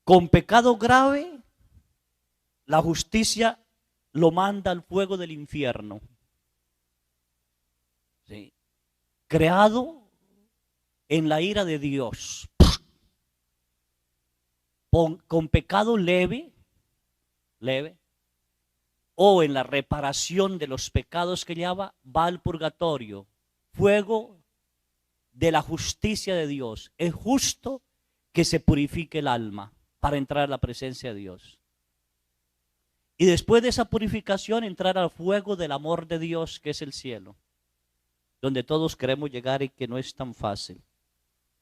Con pecado grave, la justicia lo manda al fuego del infierno. ¿Sí? Creado en la ira de Dios. Con pecado leve, o en la reparación de los pecados que lleva, va al purgatorio. Fuego de la justicia de Dios. Es justo que se purifique el alma para entrar a la presencia de Dios. Y después de esa purificación, entrar al fuego del amor de Dios, que es el cielo, donde todos queremos llegar y que no es tan fácil.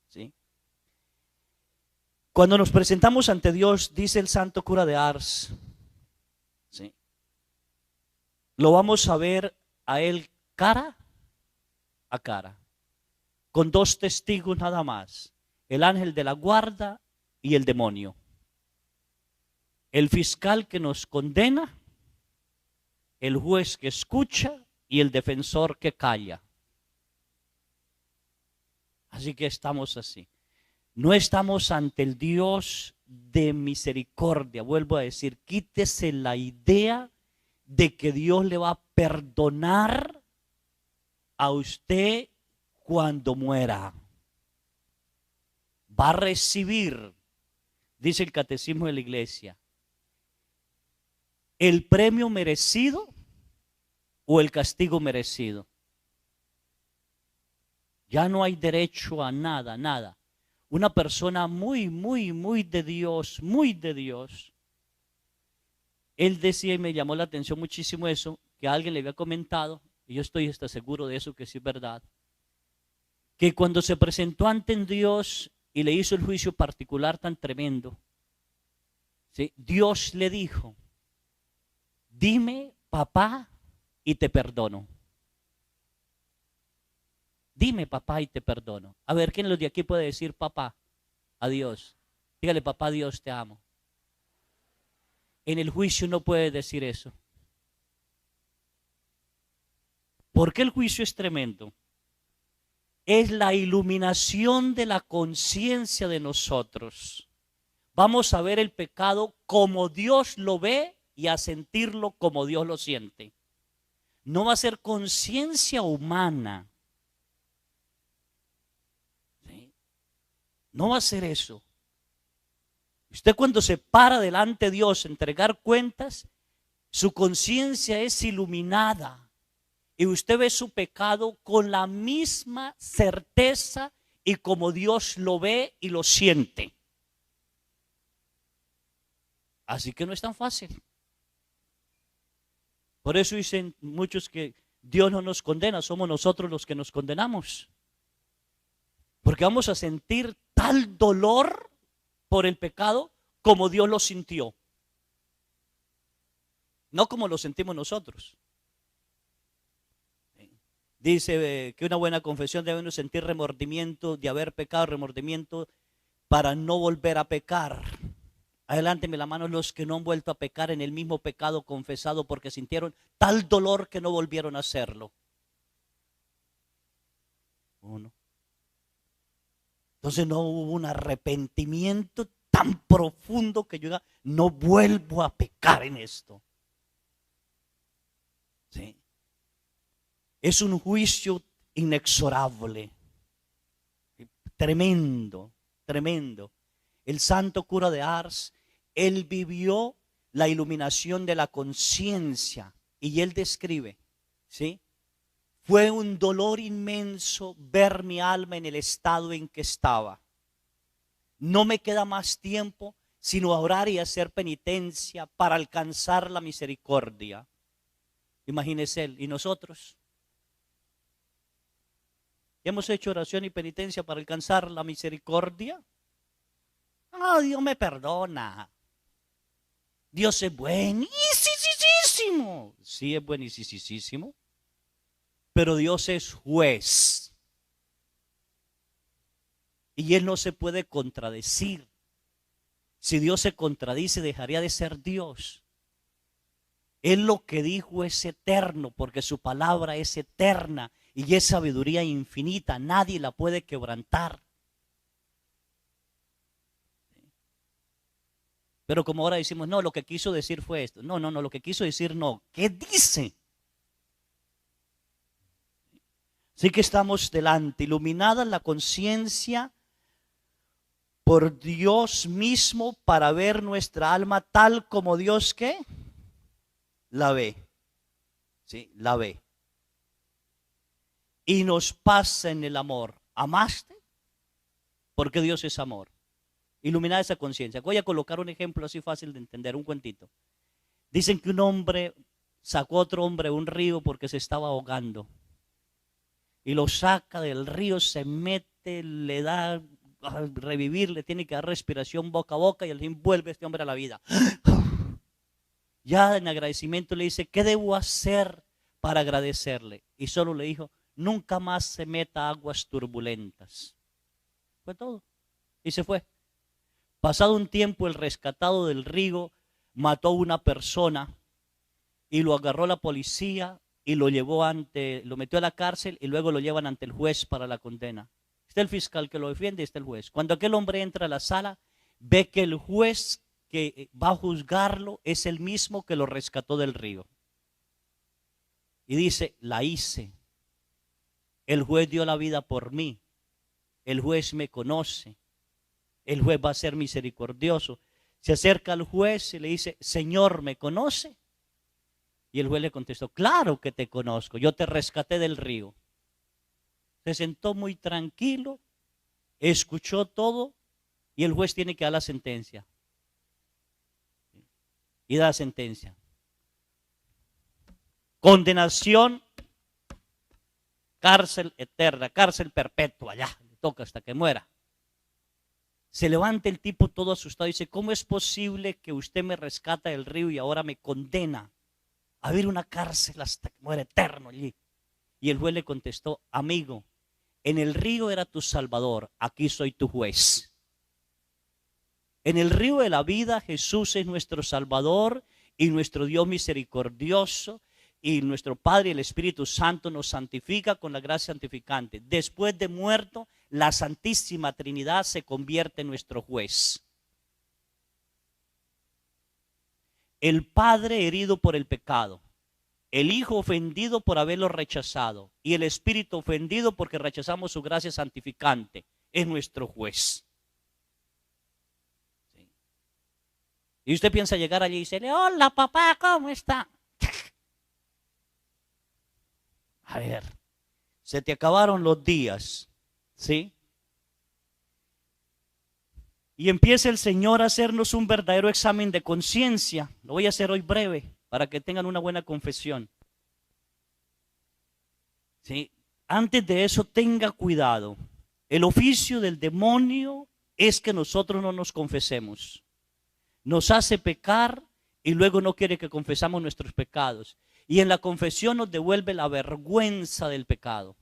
¿Sí? Cuando nos presentamos ante Dios, dice el santo cura de Ars, ¿sí?, lo vamos a ver a Él cara a cara, con dos testigos nada más, el ángel de la guarda y el demonio. El fiscal que nos condena, el juez que escucha y el defensor que calla. Así que estamos así. No estamos ante el Dios de misericordia. Vuelvo a decir, quítese la idea de que Dios le va a perdonar a usted cuando muera. Va a recibir, dice el catecismo de la iglesia, el premio merecido o el castigo merecido. Ya no hay derecho a nada, nada. Una persona muy de Dios, muy de Dios. Él decía, y me llamó la atención muchísimo eso, que alguien le había comentado, y yo estoy hasta seguro de eso, que sí es verdad, que cuando se presentó ante Dios y le hizo el juicio particular tan tremendo, ¿sí?, Dios le dijo, dime papá y te perdono. Dime papá y te perdono. A ver, ¿quién de los de aquí puede decir papá a Dios? Dígale, papá Dios, te amo. En el juicio no puede decir eso. ¿Por qué el juicio es tremendo? Es la iluminación de la conciencia de nosotros. Vamos a ver el pecado como Dios lo ve y a sentirlo como Dios lo siente. No va a ser conciencia humana. ¿Sí? No va a ser eso. Usted cuando se para delante de Dios a entregar cuentas, su conciencia es iluminada y usted ve su pecado con la misma certeza y como Dios lo ve y lo siente. Así que no es tan fácil. Por eso dicen muchos que Dios no nos condena, somos nosotros los que nos condenamos. Porque vamos a sentir tal dolor por el pecado como Dios lo sintió. No como lo sentimos nosotros. Dice que una buena confesión debe uno sentir remordimiento de haber pecado, remordimiento para no volver a pecar. Adelánteme la mano los que no han vuelto a pecar en el mismo pecado confesado porque sintieron tal dolor que no volvieron a hacerlo. Uno. Entonces no hubo un arrepentimiento tan profundo que yo diga, no vuelvo a pecar en esto. ¿Sí? Es un juicio inexorable. Tremendo, tremendo. El santo cura de Ars, él vivió la iluminación de la conciencia y él describe, ¿sí? Fue un dolor inmenso ver mi alma en el estado en que estaba. No me queda más tiempo sino a orar y hacer penitencia para alcanzar la misericordia. Imagínese él. ¿Y nosotros? ¿Hemos hecho oración y penitencia para alcanzar la misericordia? Ah, Dios me perdona. Dios es buenísimo. Sí, es buenísimo. Pero Dios es juez. Y Él no se puede contradecir. Si Dios se contradice, dejaría de ser Dios. Él lo que dijo es eterno, porque su palabra es eterna y es sabiduría infinita. Nadie la puede quebrantar. Pero como ahora decimos, no, lo que quiso decir fue esto. No, no, no, lo que quiso decir no. ¿Qué dice? Así que estamos delante, iluminada la conciencia por Dios mismo para ver nuestra alma tal como Dios, ¿qué? La ve. ¿Sí? La ve. Y nos pasa en el amor. ¿Amaste? Porque Dios es amor. Iluminada esa conciencia. Voy a colocar un ejemplo así fácil de entender, un cuentito. Dicen que un hombre sacó a otro hombre a un río porque se estaba ahogando. Y lo saca del río, se mete, le da a revivir, le tiene que dar respiración boca a boca y al fin vuelve este hombre a la vida. Ya en agradecimiento le dice, ¿qué debo hacer para agradecerle? Y solo le dijo, nunca más se meta a aguas turbulentas. Fue todo. Y se fue. Pasado un tiempo, el rescatado del río mató a una persona y lo agarró la policía y lo metió a la cárcel y luego lo llevan ante el juez para la condena. Está el fiscal que lo defiende y está el juez. Cuando aquel hombre entra a la sala, ve que el juez que va a juzgarlo es el mismo que lo rescató del río. Y dice, la hice. El juez dio la vida por mí. El juez me conoce. El juez va a ser misericordioso. Se acerca al juez y le dice, Señor, ¿me conoce? Y el juez le contestó, claro que te conozco, yo te rescaté del río. Se sentó muy tranquilo, escuchó todo y el juez tiene que dar la sentencia. Y da la sentencia. Condenación, cárcel eterna, cárcel perpetua, ya, le toca hasta que muera. Se levanta el tipo todo asustado y dice, ¿cómo es posible que usted me rescata del río y ahora me condena a vivir una cárcel hasta que muera eterno allí? Y el juez le contestó, amigo, en el río era tu salvador, aquí soy tu juez. En el río de la vida Jesús es nuestro salvador y nuestro Dios misericordioso y nuestro Padre, el Espíritu Santo, nos santifica con la gracia santificante. Después de muerto, la Santísima Trinidad se convierte en nuestro juez. El Padre herido por el pecado, el Hijo ofendido por haberlo rechazado y el Espíritu ofendido porque rechazamos su gracia santificante, es nuestro juez. ¿Sí? Y usted piensa llegar allí y decirle, hola papá, ¿cómo está? A ver, se te acabaron los días, ¿sí? Y empieza el Señor a hacernos un verdadero examen de conciencia. Lo voy a hacer hoy breve para que tengan una buena confesión. ¿Sí? Antes de eso, tenga cuidado. El oficio del demonio es que nosotros no nos confesemos. Nos hace pecar y luego no quiere que confesamos nuestros pecados. Y en la confesión nos devuelve la vergüenza del pecado.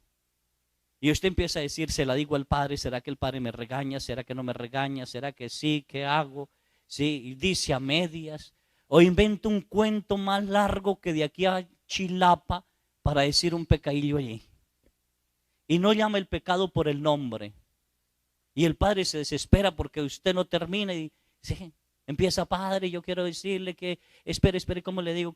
Y usted empieza a decir, se la digo al Padre, ¿será que el Padre me regaña? ¿Será que no me regaña? ¿Será que sí? ¿Qué hago? ¿Sí? Y dice a medias. O inventa un cuento más largo que de aquí a Chilapa para decir un pecadillo allí. Y no llama el pecado por el nombre. Y el Padre se desespera porque usted no termina y dice, empieza, Padre, yo quiero decirle que, espere, ¿cómo le digo?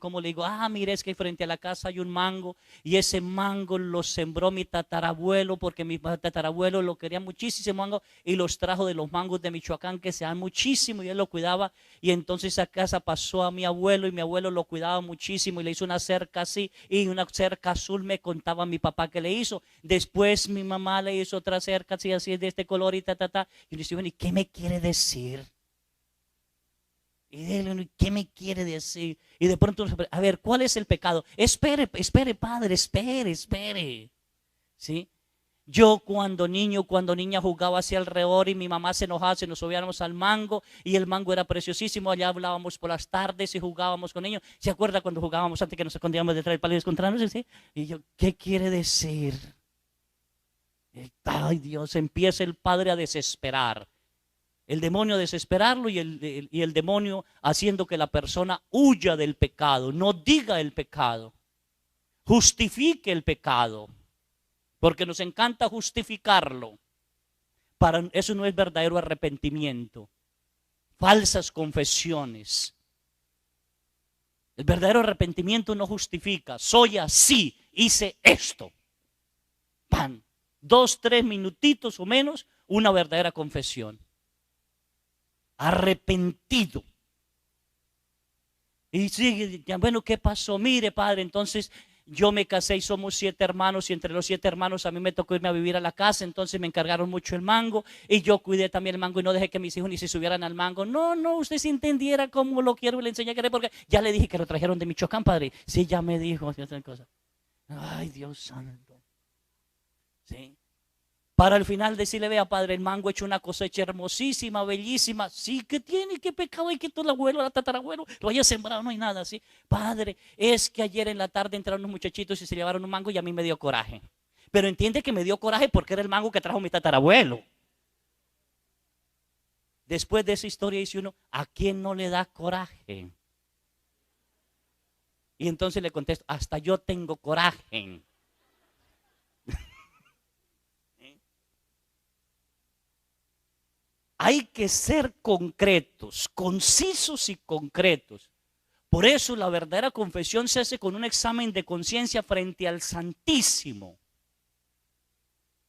Mire, es que frente a la casa hay un mango y ese mango lo sembró mi tatarabuelo porque mi tatarabuelo lo quería muchísimo mango y los trajo de los mangos de Michoacán que se dan muchísimo y él lo cuidaba y entonces esa casa pasó a mi abuelo y mi abuelo lo cuidaba muchísimo y le hizo una cerca así y una cerca azul me contaba mi papá que le hizo. Después mi mamá le hizo otra cerca así de este color y y le dice, bueno, ¿y qué me quiere decir? Y dile, ¿qué me quiere decir? Y de pronto, a ver, ¿cuál es el pecado? Espere, Padre, espere. ¿Sí? Yo cuando niña jugaba hacia alrededor y mi mamá se enojaba si nos subíamos al mango y el mango era preciosísimo, allá hablábamos por las tardes y jugábamos con ellos. ¿Se acuerda cuando jugábamos antes que nos escondíamos detrás del palo y encontrarnos? ¿Sí? Y yo, ¿qué quiere decir? Ay Dios, empieza el padre a desesperar. El demonio a desesperarlo y el demonio haciendo que la persona huya del pecado, no diga el pecado, justifique el pecado, porque nos encanta justificarlo. Eso no es verdadero arrepentimiento. falsas confesiones. El verdadero arrepentimiento no justifica. Soy así, hice esto. Pan. 2, 3 minutitos o menos, una verdadera confesión. Arrepentido. Y sigue, bueno, ¿qué pasó? Mire, padre, entonces yo me casé y somos 7 hermanos, y entre los 7 hermanos a mí me tocó irme a vivir a la casa, entonces me encargaron mucho el mango y yo cuidé también el mango y no dejé que mis hijos ni se subieran al mango. No, usted si entendiera cómo lo quiero y le enseñé a querer, porque ya le dije que lo trajeron de Michoacán, padre. Sí, ya me dijo otra cosa. Ay, Dios santo. Sí. Para al final decirle, vea, padre, el mango ha hecho una cosecha hermosísima, bellísima. Sí, ¿qué tiene? ¿Qué pecado hay que todo el abuelo, el tatarabuelo lo haya sembrado? No hay nada así. Padre, es que ayer en la tarde entraron unos muchachitos y se llevaron un mango y a mí me dio coraje. Pero entiende que me dio coraje porque era el mango que trajo mi tatarabuelo. Después de esa historia dice uno, ¿a quién no le da coraje? Y entonces le contesto, hasta yo tengo coraje. Hay que ser concretos, concisos y concretos. Por eso la verdadera confesión se hace con un examen de conciencia frente al Santísimo.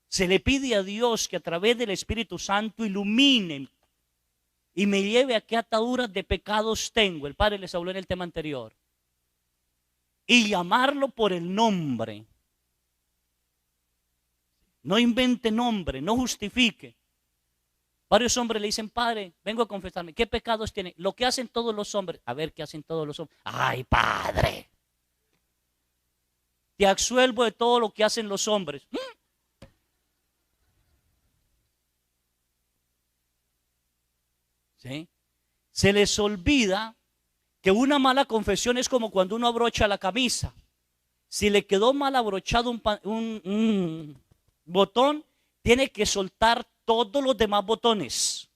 Se le pide a Dios que a través del Espíritu Santo ilumine y me lleve a qué ataduras de pecados tengo. El Padre les habló en el tema anterior. Y llamarlo por el nombre. No invente nombre, no justifique. Varios hombres le dicen, padre, vengo a confesarme. ¿Qué pecados tiene? Lo que hacen todos los hombres. A ver, ¿qué hacen todos los hombres? Ay, padre. Te absuelvo de todo lo que hacen los hombres. ¿Sí? Se les olvida que una mala confesión es como cuando uno abrocha la camisa. Si le quedó mal abrochado un botón, tiene que soltar todos los demás botones.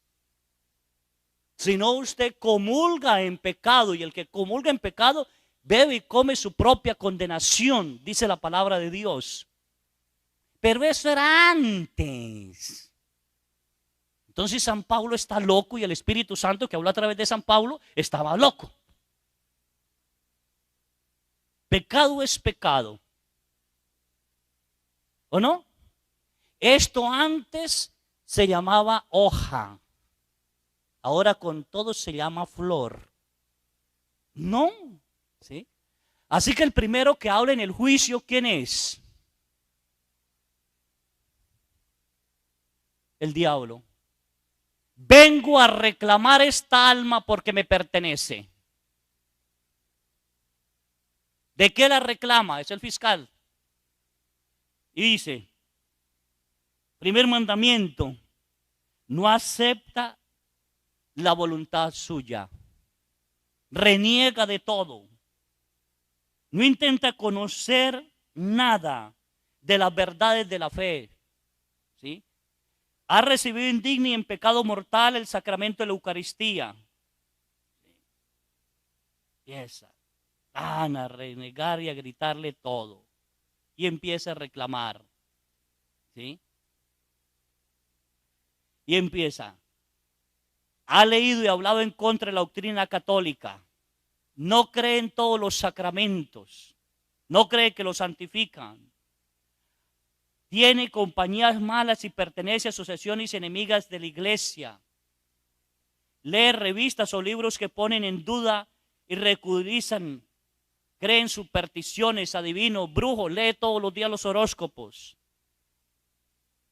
Si no, usted comulga en pecado, y el que comulga en pecado bebe y come su propia condenación, dice la palabra de Dios. Pero eso era antes. Entonces San Pablo está loco y el Espíritu Santo que habló a través de San Pablo estaba loco. Pecado es pecado. ¿O no? Esto antes se llamaba hoja. Ahora con todo se llama flor. No. ¿Sí? Así que el primero que habla en el juicio, ¿quién es? El diablo. Vengo a reclamar esta alma porque me pertenece. ¿De qué la reclama? Es el fiscal. Y dice, primer mandamiento, no acepta la voluntad suya. Reniega de todo. No intenta conocer nada de las verdades de la fe. ¿Sí? Ha recibido indigno y en pecado mortal el sacramento de la Eucaristía. Empieza a renegar y a gritarle todo. Y empieza a reclamar. ¿Sí? Y empieza. Ha leído y hablado en contra de la doctrina católica. No cree en todos los sacramentos. No cree que los santifican. Tiene compañías malas y pertenece a asociaciones enemigas de la iglesia. Lee revistas o libros que ponen en duda y ridiculizan. Cree en supersticiones, adivinos, brujos. Lee todos los días los horóscopos.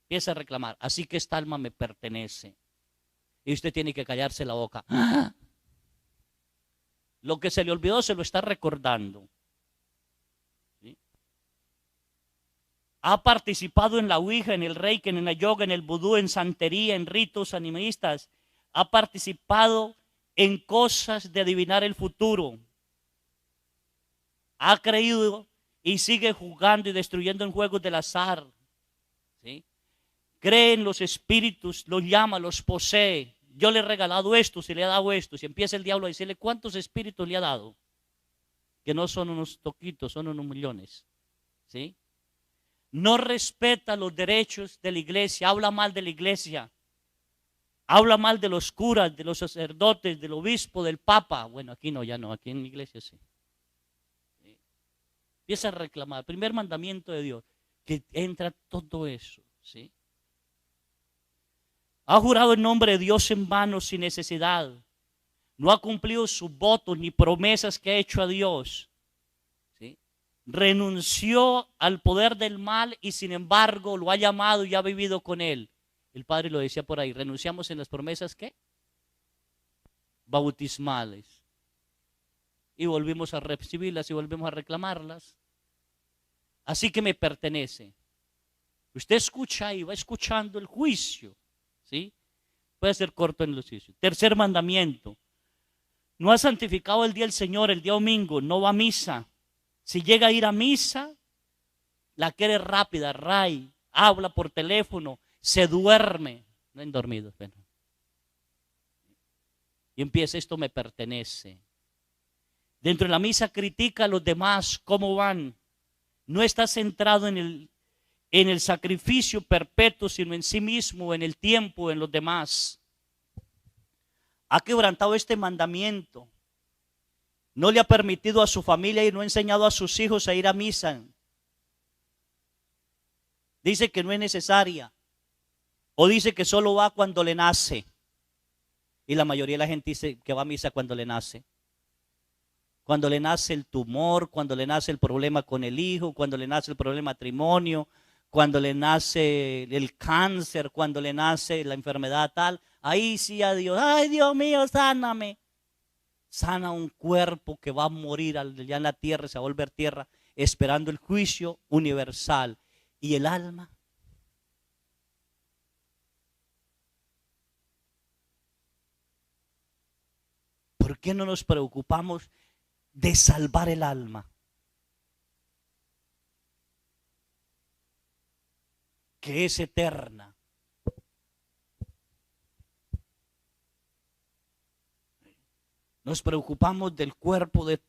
Empieza a reclamar. Así que esta alma me pertenece. Y usted tiene que callarse la boca. ¡Ah! Lo que se le olvidó se lo está recordando. ¿Sí? Ha participado en la ouija, en el reiki, en la yoga, en el vudú, en santería, en ritos animistas. Ha participado en cosas de adivinar el futuro. Ha creído y sigue jugando y destruyendo en juegos del azar. ¿Sí? Cree en los espíritus, los llama, los posee. Yo le he regalado esto, si le he dado esto. Si empieza el diablo a decirle cuántos espíritus le ha dado, que no son unos toquitos, son unos millones. ¿Sí? No respeta los derechos de la iglesia, habla mal de la iglesia. Habla mal de los curas, de los sacerdotes, del obispo, del papa. Bueno, aquí no, ya no, aquí en mi iglesia sí. Empieza a reclamar. Primer mandamiento de Dios, que entra todo eso, ¿sí? Ha jurado en nombre de Dios en vano sin necesidad. No ha cumplido sus votos ni promesas que ha hecho a Dios. ¿Sí? Renunció al poder del mal y sin embargo lo ha llamado y ha vivido con él. El Padre lo decía por ahí, renunciamos en las promesas ¿qué? Bautismales. Y volvimos a recibirlas y volvemos a reclamarlas. Así que me pertenece. Usted escucha y va escuchando el juicio, ¿sí? Puede ser corto en los juicios. Tercer mandamiento. No ha santificado el día del Señor, el día domingo, no va a misa. Si llega a ir a misa, la quiere rápida, habla por teléfono, se duerme. No han dormido, bueno. Y empieza, esto me pertenece. Dentro de la misa critica a los demás, cómo van. No está centrado en el sacrificio perpetuo, sino en sí mismo, en el tiempo, en los demás. Ha quebrantado este mandamiento. No le ha permitido a su familia y no ha enseñado a sus hijos a ir a misa. Dice que no es necesaria. O dice que solo va cuando le nace. Y la mayoría de la gente dice que va a misa cuando le nace. Cuando le nace el tumor, cuando le nace el problema con el hijo, cuando le nace el problema de matrimonio, cuando le nace el cáncer, cuando le nace la enfermedad tal. Ahí sí a Dios, ay Dios mío, sáname. Sana un cuerpo que va a morir allá en la tierra, se va a volver tierra, esperando el juicio universal. ¿Y el alma? ¿Por qué no nos preocupamos de salvar el alma? Que es eterna. Nos preocupamos del cuerpo, de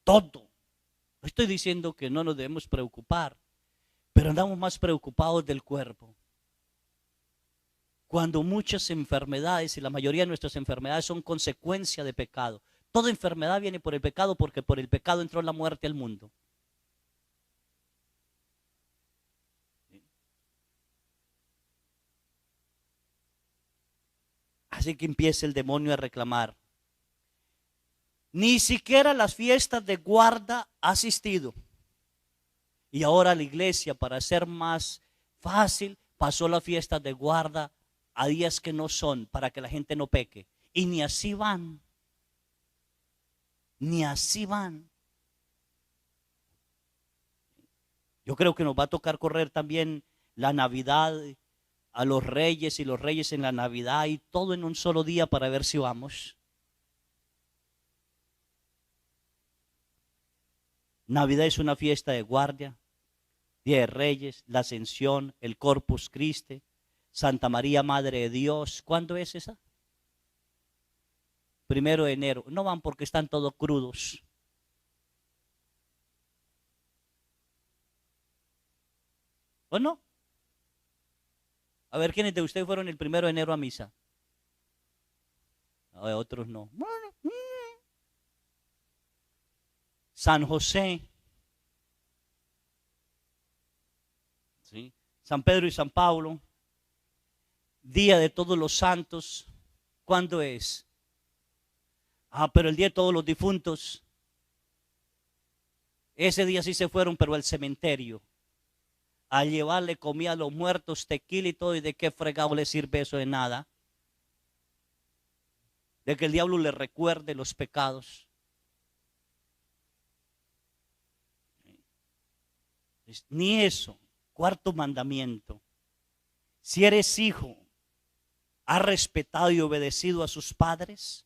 todo. No estoy diciendo que no nos debemos preocupar, pero andamos más preocupados del cuerpo. Cuando muchas enfermedades, y la mayoría de nuestras enfermedades son consecuencia de pecado. Toda enfermedad viene por el pecado, porque por el pecado entró la muerte al mundo. Así que empieza el demonio a reclamar. Ni siquiera las fiestas de guarda ha asistido. Y ahora la iglesia, para hacer más fácil, pasó las fiestas de guarda a días que no son, para que la gente no peque. Y ni así van. Ni así van. Yo creo que nos va a tocar correr también la Navidad a los reyes y los reyes en la Navidad y todo en un solo día para ver si vamos. Navidad es una fiesta de guardia, Día de Reyes, la Ascensión, el Corpus Christi, Santa María, Madre de Dios. ¿Cuándo es esa? 1 de enero. No van porque están todos crudos. ¿O no? A ver, ¿quiénes de ustedes fueron el 1 de enero a misa? A ver, otros no. San José, ¿sí? San Pedro y San Pablo, Día de Todos los Santos. ¿Cuándo es? Pero el Día de Todos los Difuntos. Ese día sí se fueron, pero al cementerio, a llevarle comida a los muertos, tequila y todo. ¿Y de qué fregado le sirve eso? De nada. De que el diablo le recuerde los pecados. Ni eso. Cuarto mandamiento. Si eres hijo, ¿has respetado y obedecido a sus padres?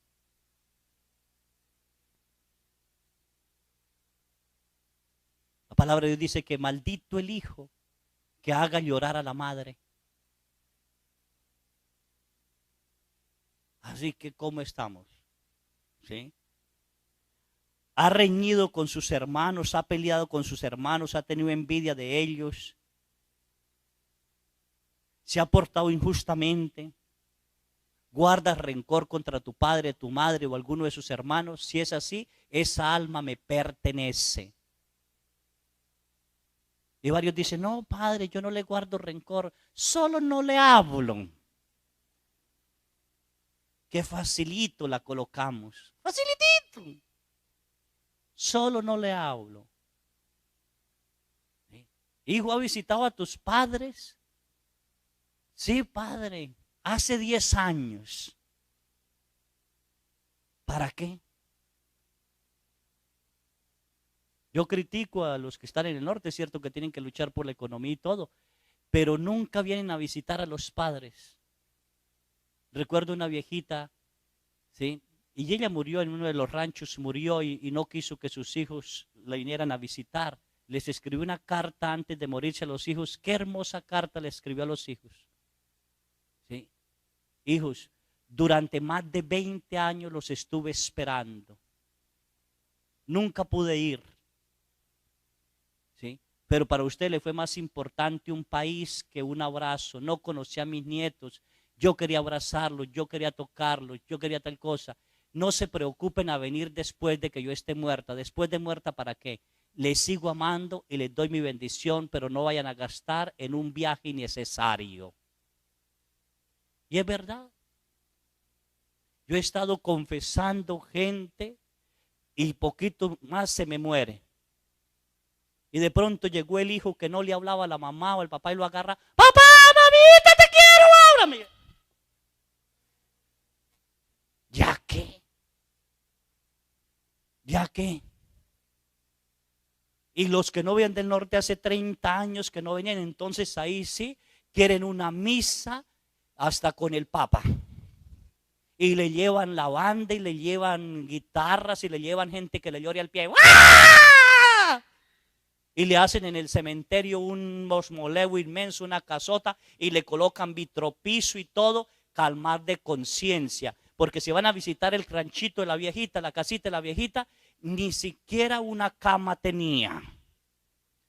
La palabra de Dios dice que maldito el hijo que haga llorar a la madre. Así que, ¿cómo estamos? ¿Sí? Ha reñido con sus hermanos, ha peleado con sus hermanos, ha tenido envidia de ellos, se ha portado injustamente, guardas rencor contra tu padre, tu madre o alguno de sus hermanos, si es así, esa alma me pertenece. Y varios dicen, no, padre, yo no le guardo rencor, solo no le hablo. Qué facilito la colocamos, facilitito. Solo no le hablo. ¿Sí? Hijo, ¿ha visitado a tus padres? Sí, padre, hace 10 años. ¿Para qué? Yo critico a los que están en el norte, es cierto que tienen que luchar por la economía y todo, pero nunca vienen a visitar a los padres. Recuerdo una viejita, ¿sí? Y ella murió en uno de los ranchos, murió y no quiso que sus hijos la vinieran a visitar. Les escribió una carta antes de morirse a los hijos. Qué hermosa carta le escribió a los hijos. ¿Sí? Hijos, durante más de 20 años los estuve esperando. Nunca pude ir. ¿Sí? Pero para usted le fue más importante un país que un abrazo. No conocí a mis nietos. Yo quería abrazarlos, yo quería tocarlos, yo quería tal cosa. No se preocupen a venir después de que yo esté muerta. Después de muerta, ¿para qué? Les sigo amando y les doy mi bendición, pero no vayan a gastar en un viaje innecesario. Y es verdad. Yo he estado confesando gente y poquito más se me muere. Y de pronto llegó el hijo que no le hablaba a la mamá o al papá y lo agarra. ¡Papá, mamita, te quiero, háblame! ¿Ya qué? ¿Ya qué? Y los que no vienen del norte hace 30 años que no venían, entonces ahí sí quieren una misa hasta con el Papa. Y le llevan la banda y le llevan guitarras y le llevan gente que le llore al pie. ¡Ah! Y le hacen en el cementerio un mausoleo inmenso, una casota, y le colocan vitropiso y todo, calmar de conciencia. Porque si van a visitar el ranchito de la viejita, la casita de la viejita, ni siquiera una cama tenía.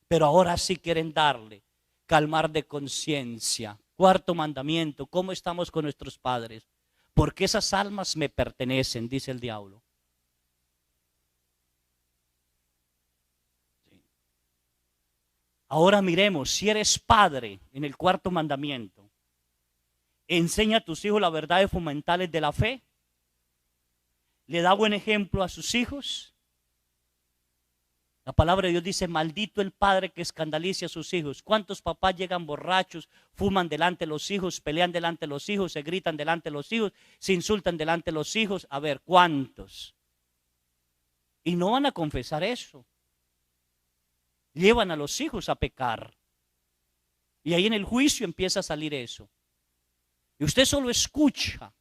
Pero ahora sí quieren darle, calmar de conciencia. Cuarto mandamiento, ¿cómo estamos con nuestros padres? Porque esas almas me pertenecen, dice el diablo. Ahora miremos, si eres padre, en el cuarto mandamiento, enseña a tus hijos las verdades fundamentales de la fe. Le da buen ejemplo a sus hijos. La palabra de Dios dice, maldito el padre que escandalice a sus hijos. ¿Cuántos papás llegan borrachos, fuman delante de los hijos, pelean delante de los hijos, se gritan delante de los hijos, se insultan delante de los hijos? A ver, ¿cuántos? Y no van a confesar eso. Llevan a los hijos a pecar. Y ahí en el juicio empieza a salir eso. Y usted solo escucha.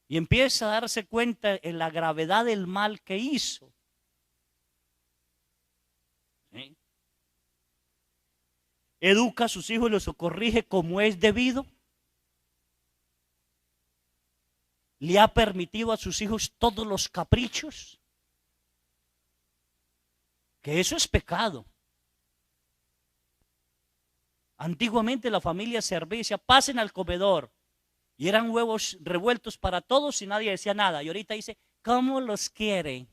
Y empieza a darse cuenta en la gravedad del mal que hizo. ¿Sí? Educa a sus hijos y los corrige como es debido. Le ha permitido a sus hijos todos los caprichos. Que eso es pecado. Antiguamente la familia servía y decía, pasen al comedor. Y eran huevos revueltos para todos y nadie decía nada. Y ahorita dice, ¿cómo los quiere?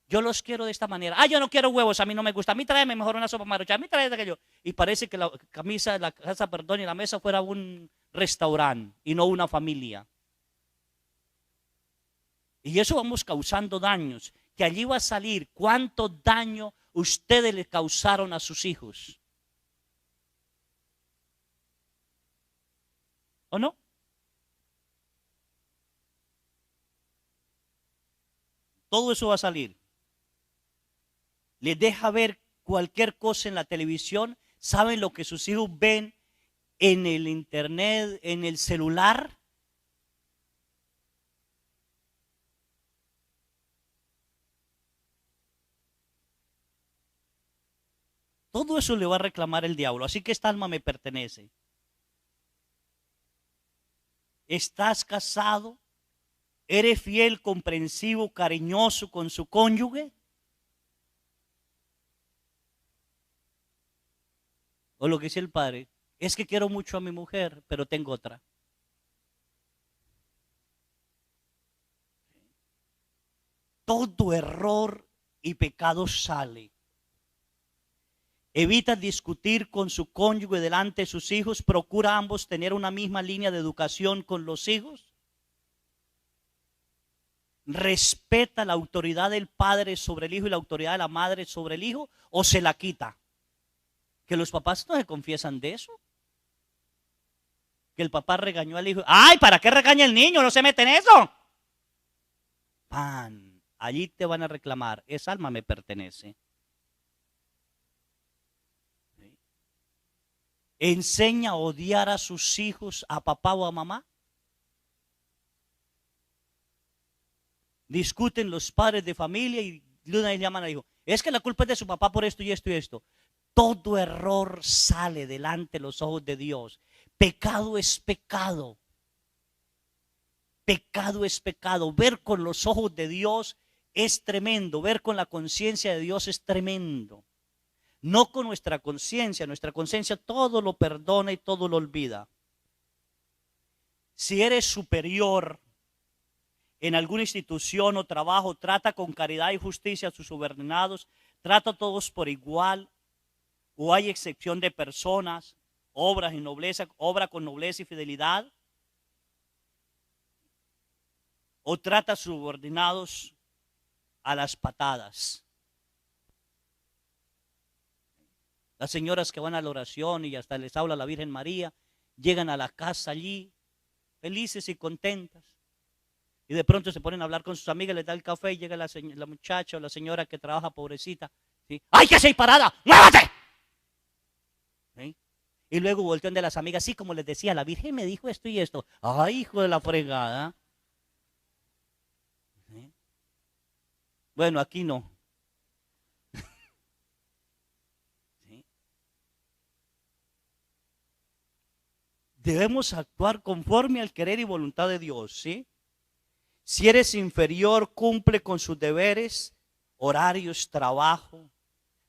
Yo los quiero de esta manera. Ah, yo no quiero huevos, a mí no me gusta. A mí tráeme mejor una sopa maruchan. A mí tráeme aquello. Y parece que la camisa, la casa, perdón, y la mesa fuera un restaurante y no una familia. Y eso vamos causando daños. Que allí va a salir cuánto daño ustedes le causaron a sus hijos. ¿O no? Todo eso va a salir. Les deja ver cualquier cosa en la televisión. ¿Saben lo que sus hijos ven en el internet, en el celular? Todo eso le va a reclamar el diablo. Así que esta alma me pertenece. ¿Estás casado? ¿Eres fiel, comprensivo, cariñoso con su cónyuge? O lo que dice el padre, Es que quiero mucho a mi mujer, pero tengo otra. Todo error y pecado sale. Evita discutir con su cónyuge delante de sus hijos. Procura ambos tener una misma línea de educación con los hijos. Respeta la autoridad del padre sobre el hijo y la autoridad de la madre sobre el hijo, o se la quita. Que los papás no se confiesan de eso. Que el papá regañó al hijo. ¡Ay, para qué regaña el niño! No se mete en eso. Pan, allí te van a reclamar. Esa alma me pertenece. Enseña a odiar a sus hijos, a papá o a mamá. Discuten los padres de familia y una vez llaman al hijo. Es que la culpa es de su papá por esto y esto y esto. Todo error sale delante de los ojos de Dios. Pecado es pecado. Pecado es pecado. Ver con los ojos de Dios es tremendo. Ver con la conciencia de Dios es tremendo. No con nuestra conciencia. Nuestra conciencia todo lo perdona y todo lo olvida. Si eres superior en alguna institución o trabajo, trata con caridad y justicia a sus subordinados, trata a todos por igual, o hay excepción de personas, obra con nobleza y fidelidad, o trata a subordinados a las patadas. Las señoras que van a la oración y hasta les habla la Virgen María, llegan a la casa allí, felices y contentas. Y de pronto se ponen a hablar con sus amigas, les da el café y llega la muchacha o la señora que trabaja pobrecita. ¿Sí? ¡Ay, que soy parada! ¡Muévate! ¿Sí? Y luego voltean de las amigas, sí, como les decía, la Virgen me dijo esto y esto. ¡Ay, hijo de la fregada! ¿Sí? Bueno, aquí no. ¿Sí? Debemos actuar conforme al querer y voluntad de Dios, ¿sí? Si eres inferior, cumple con sus deberes, horarios, trabajo,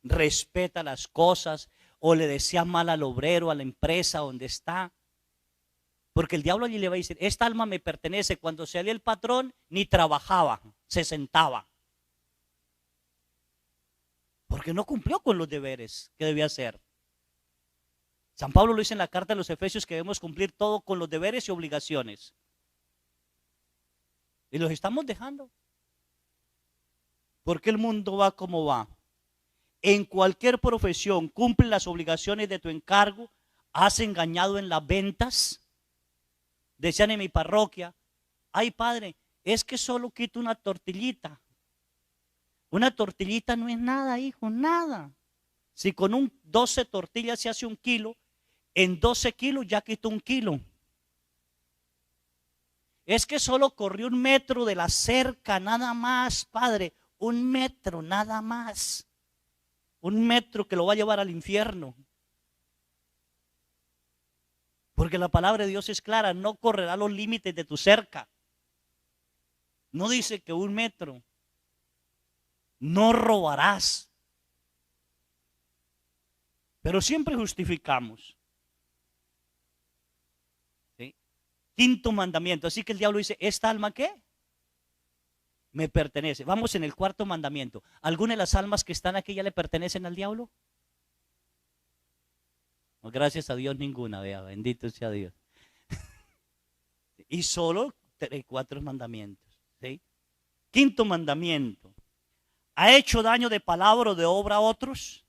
respeta las cosas, o le deseas mal al obrero, a la empresa donde está. Porque el diablo allí le va a decir, esta alma me pertenece. Cuando salía el patrón, ni trabajaba, se sentaba. Porque no cumplió con los deberes que debía hacer. San Pablo lo dice en la carta de los Efesios que debemos cumplir todo con los deberes y obligaciones. Y los estamos dejando. Porque el mundo va como va. En cualquier profesión, cumple las obligaciones de tu encargo. Has engañado en las ventas. Decían en mi parroquia, ay padre, es que solo quito una tortillita. Una tortillita no es nada, hijo, nada. Si con 12 tortillas se hace 1 kilo, en 12 kilos ya quito 1 kilo. Es que solo corrió 1 metro de la cerca, nada más, padre. 1 metro, nada más. 1 metro que lo va a llevar al infierno. Porque la palabra de Dios es clara, no correrá los límites de tu cerca. No dice que 1 metro. No robarás. Pero siempre justificamos. ¿Sí? 5º mandamiento. Así que el diablo dice, ¿esta alma qué? Me pertenece. Vamos en el 4º mandamiento. ¿Alguna de las almas que están aquí ya le pertenecen al diablo? No, gracias a Dios ninguna, vea, bendito sea Dios. Y solo 4 mandamientos. ¿Sí? 5º mandamiento. ¿Ha hecho daño de palabra o de obra a otros?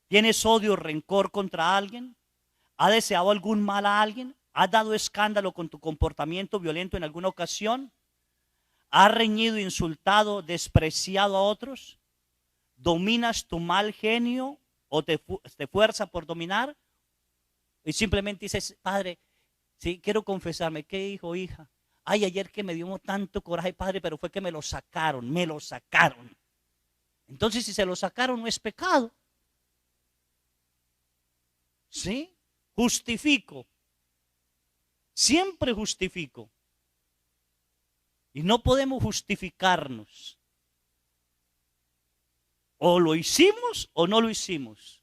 ¿Tienes odio o rencor contra alguien? ¿Ha deseado algún mal a alguien? ¿Has dado escándalo con tu comportamiento violento en alguna ocasión? ¿Has reñido, insultado, despreciado a otros? ¿Dominas tu mal genio o te fuerza por dominar? Y simplemente dices, padre, sí, quiero confesarme. ¿Qué hijo, hija? Ay, ayer que me dio tanto coraje, padre, pero fue que me lo sacaron, me lo sacaron. Entonces, si se lo sacaron, no es pecado. ¿Sí? Justifico. Siempre justifico. Y no podemos justificarnos. O lo hicimos o no lo hicimos.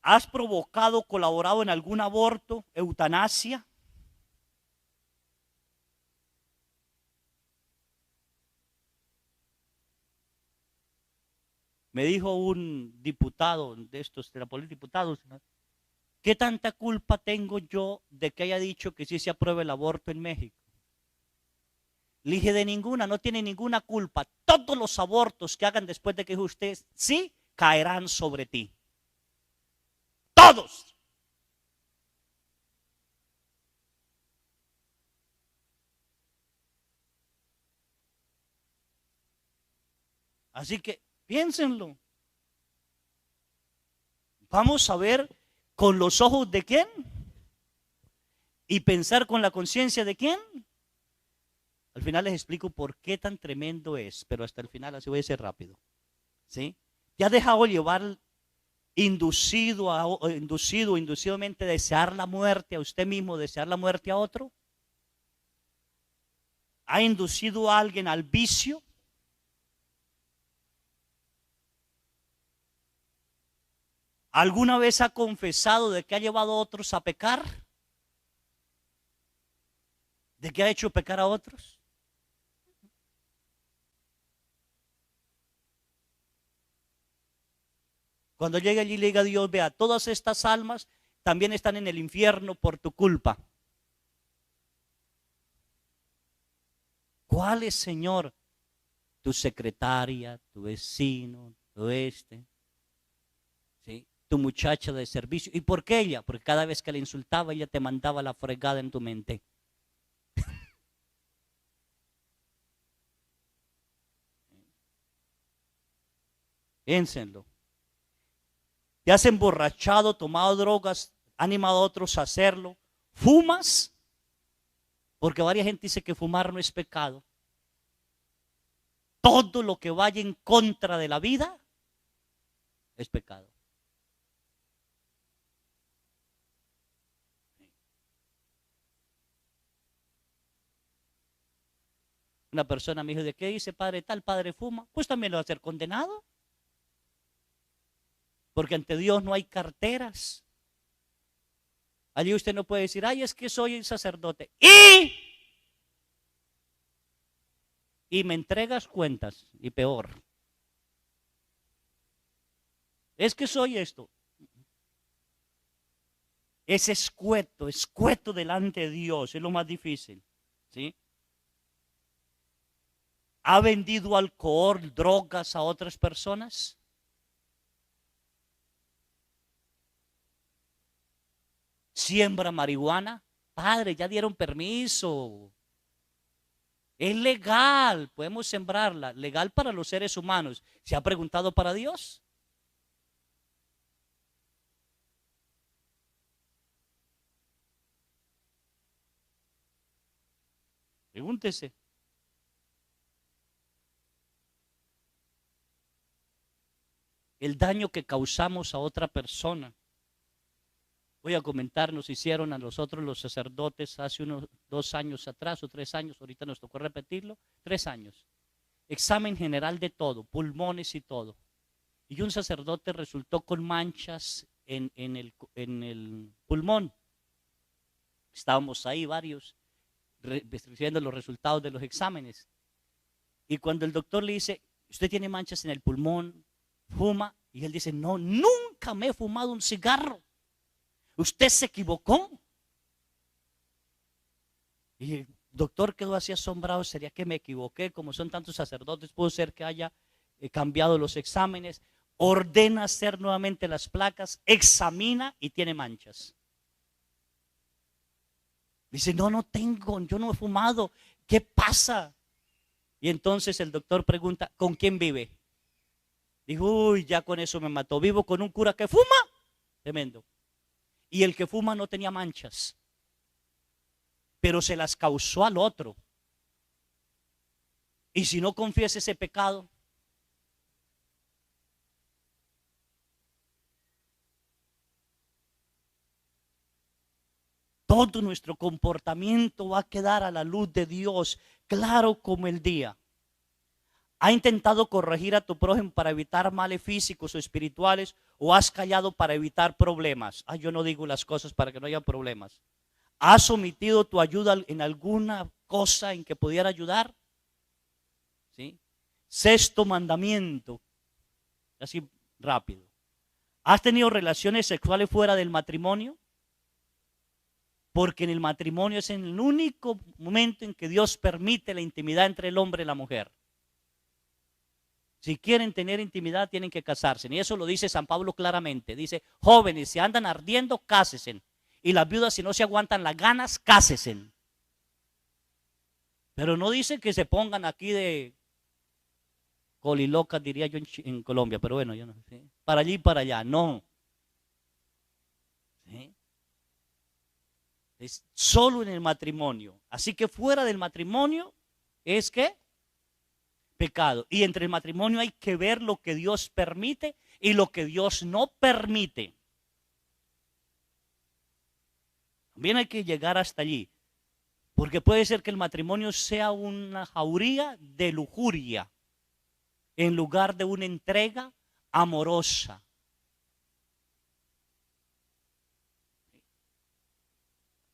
¿Has provocado, colaborado en algún aborto, eutanasia? Me dijo un diputado de estos, de la política, diputados, ¿no? ¿Qué tanta culpa tengo yo de que haya dicho que sí se apruebe el aborto en México? Le dije, de ninguna, no tiene ninguna culpa. Todos los abortos que hagan después de que usted sí, caerán sobre ti. Todos. Así que piénsenlo. Vamos a ver con los ojos de quién y pensar con la conciencia de quién. Al final les explico por qué tan tremendo es, pero hasta el final así voy a ser rápido. ¿Sí? ¿Te has dejado llevar inducidamente desear la muerte a usted mismo, desear la muerte a otro? ¿Ha inducido a alguien al vicio? ¿Alguna vez ha confesado de que ha llevado a otros a pecar? ¿De que ha hecho pecar a otros? Cuando llegue allí y le diga a Dios, vea, todas estas almas también están en el infierno por tu culpa. ¿Cuál es, Señor? Tu secretaria, tu vecino, ¿sí? Tu muchacha de servicio. ¿Y por qué ella? Porque cada vez que la insultaba, ella te mandaba la fregada en tu mente. Piénsenlo. Te has emborrachado, tomado drogas, animado a otros a hacerlo. ¿Fumas? Porque varias gente dice que fumar no es pecado. Todo lo que vaya en contra de la vida es pecado. Una persona me dijo, ¿de qué dice padre tal? Padre fuma. Pues también lo va a ser condenado. Porque ante Dios no hay carteras. Allí usted no puede decir, ay, es que soy el sacerdote. Y me entregas cuentas. Y peor. Es que soy esto. Es escueto delante de Dios. Es lo más difícil. ¿Sí? ¿Ha vendido alcohol, drogas a otras personas? ¿Siembra marihuana? Padre, ya dieron permiso. Es legal, podemos sembrarla. Legal para los seres humanos. ¿Se ha preguntado para Dios? Pregúntese. El daño que causamos a otra persona. Voy a comentar, nos hicieron a nosotros los sacerdotes hace unos 2 años atrás o 3 años, ahorita nos tocó repetirlo, 3 años. Examen general de todo, pulmones y todo. Y un sacerdote resultó con manchas en el pulmón. Estábamos ahí varios recibiendo los resultados de los exámenes. Y cuando el doctor le dice, usted tiene manchas en el pulmón, fuma, y él dice, no, nunca me he fumado un cigarro. Usted se equivocó. Y el doctor quedó así asombrado, sería que me equivoqué, como son tantos sacerdotes, puede ser que haya cambiado los exámenes, ordena hacer nuevamente las placas, examina y tiene manchas. Dice, no, no tengo, yo no he fumado, ¿qué pasa? Y entonces el doctor pregunta, ¿con quién vive? Dijo, uy, ya con eso me mató, vivo con un cura que fuma, tremendo. Y el que fuma no tenía manchas, pero se las causó al otro. Y si no confiesa ese pecado, todo nuestro comportamiento va a quedar a la luz de Dios, claro como el día. ¿Ha intentado corregir a tu prójimo para evitar males físicos o espirituales, o has callado para evitar problemas? Yo no digo las cosas para que no haya problemas. ¿Has omitido tu ayuda en alguna cosa en que pudiera ayudar? ¿Sí? Sexto mandamiento, así rápido. ¿Has tenido relaciones sexuales fuera del matrimonio? Porque en el matrimonio es el único momento en que Dios permite la intimidad entre el hombre y la mujer. Si quieren tener intimidad, tienen que casarse. Y eso lo dice San Pablo claramente. Dice, jóvenes, si andan ardiendo, cásense. Y las viudas, si no se aguantan las ganas, cásense. Pero no dice que se pongan aquí de colilocas, diría yo en Colombia. Pero bueno, yo no sé. Para allí y para allá, no. ¿Sí? Es solo en el matrimonio. Así que fuera del matrimonio es que pecado. Y entre el matrimonio hay que ver lo que Dios permite y lo que Dios no permite. También hay que llegar hasta allí. Porque puede ser que el matrimonio sea una jauría de lujuria en lugar de una entrega amorosa.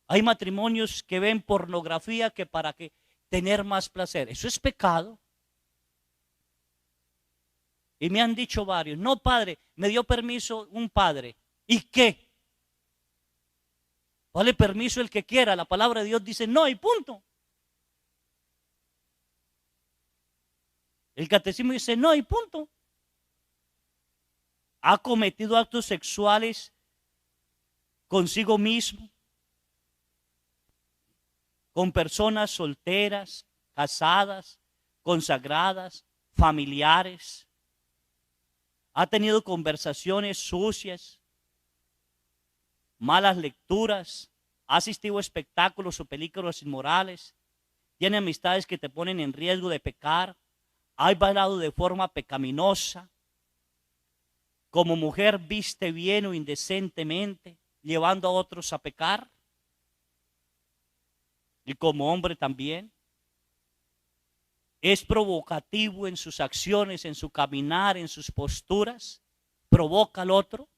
Hay matrimonios que ven pornografía que para que tener más placer. Eso es pecado. Y me han dicho varios, no padre, me dio permiso un padre. ¿Y qué? Dale permiso el que quiera. La palabra de Dios dice no y punto. El catecismo dice no y punto. Ha cometido actos sexuales consigo mismo, con personas solteras, casadas, consagradas, familiares. Ha tenido conversaciones sucias, malas lecturas, ha asistido a espectáculos o películas inmorales, tiene amistades que te ponen en riesgo de pecar, ha bailado de forma pecaminosa, como mujer viste bien o indecentemente, llevando a otros a pecar, y como hombre también. Es provocativo en sus acciones, en su caminar, en sus posturas, provoca al otro.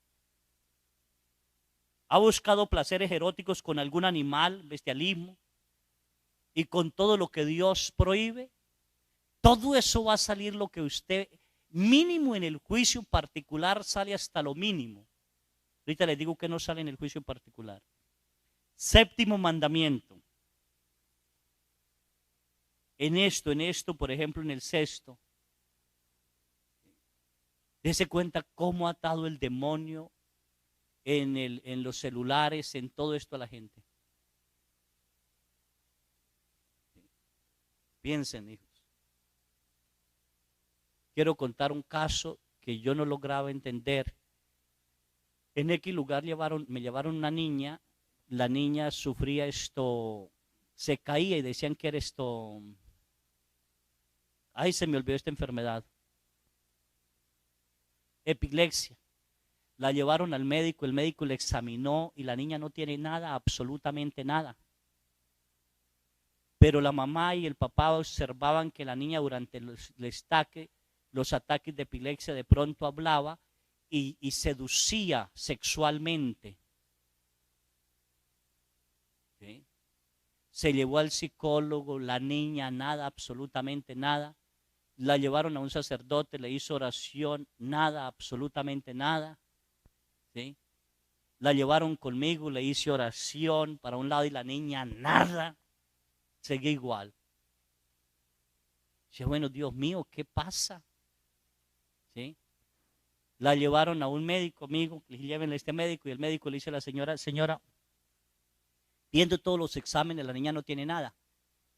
Ha buscado placeres eróticos con algún animal, bestialismo, y con todo lo que Dios prohíbe. Todo eso va a salir lo que usted, mínimo en el juicio particular, sale hasta lo mínimo. Ahorita les digo que no sale en el juicio particular. Séptimo mandamiento. En esto, por ejemplo, en el sexto, dése cuenta cómo ha atado el demonio en los celulares, en todo esto a la gente. Piensen, hijos. Quiero contar un caso que yo no lograba entender. En X lugar me llevaron una niña, la niña sufría se caía y decían que era se me olvidó esta enfermedad. Epilepsia. La llevaron al médico, el médico le examinó y la niña no tiene nada, absolutamente nada. Pero la mamá y el papá observaban que la niña durante los ataques de epilepsia de pronto hablaba y seducía sexualmente. ¿Sí? Se llevó al psicólogo, la niña nada, absolutamente nada. La llevaron a un sacerdote, le hizo oración, nada, absolutamente nada. ¿Sí? La llevaron conmigo, le hice oración para un lado y la niña nada, seguía igual. Dije, bueno, Dios mío, ¿qué pasa? ¿Sí? La llevaron a un médico, amigo, le llévenle a este médico, y el médico le dice a la señora, viendo todos los exámenes, la niña no tiene nada,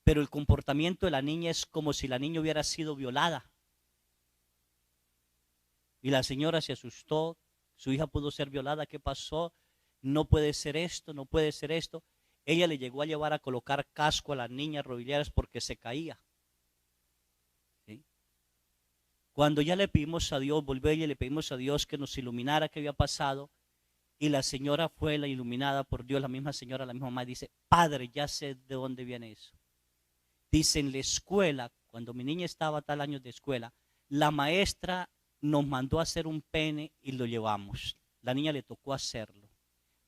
pero el comportamiento de la niña es como si la niña hubiera sido violada. Y la señora se asustó, su hija pudo ser violada, ¿qué pasó? No puede ser esto, no puede ser esto. Ella le llegó a llevar a colocar casco a la niña, rodilleras, porque se caía. ¿Sí? Cuando ya le pedimos a Dios, volvió ella y le pedimos a Dios que nos iluminara qué había pasado, y la señora fue la iluminada por Dios, la misma señora, la misma mamá, dice, padre, ya sé de dónde viene eso. Dice, en la escuela, cuando mi niña estaba a tal año de escuela, la maestra nos mandó a hacer un pene y lo llevamos. La niña le tocó hacerlo.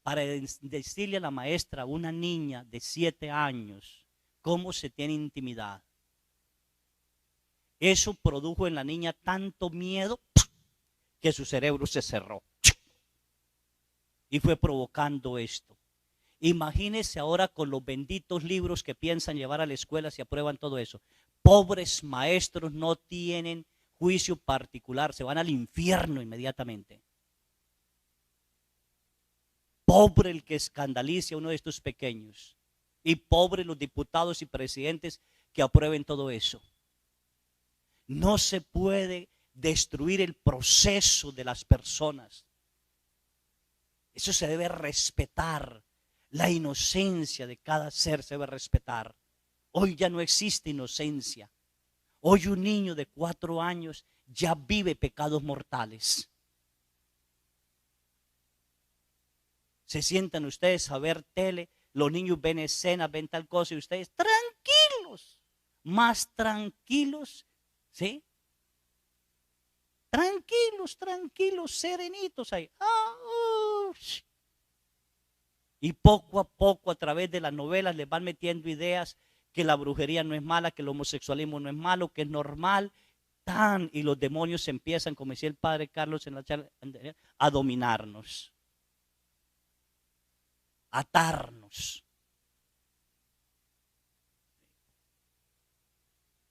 Para decirle a la maestra, a una niña de 7 años, cómo se tiene intimidad. Eso produjo en la niña tanto miedo que su cerebro se cerró. Y fue provocando esto. Imagínense ahora con los benditos libros que piensan llevar a la escuela si aprueban todo eso. Pobres maestros no tienen juicio particular, se van al infierno inmediatamente. Pobre el que escandalice a uno de estos pequeños. Y pobre los diputados y presidentes que aprueben todo eso. No se puede destruir el proceso de las personas. Eso se debe respetar. La inocencia de cada ser se debe respetar. Hoy ya no existe inocencia. Hoy un niño de 4 años ya vive pecados mortales. Se sientan ustedes a ver tele, los niños ven escenas, ven tal cosa y ustedes tranquilos, más tranquilos, ¿sí? Tranquilos, tranquilos, serenitos ahí. Y poco a poco a través de las novelas les van metiendo ideas que la brujería no es mala, que el homosexualismo no es malo, que es normal. Y los demonios empiezan, como decía el padre Carlos en la charla, a dominarnos, a atarnos.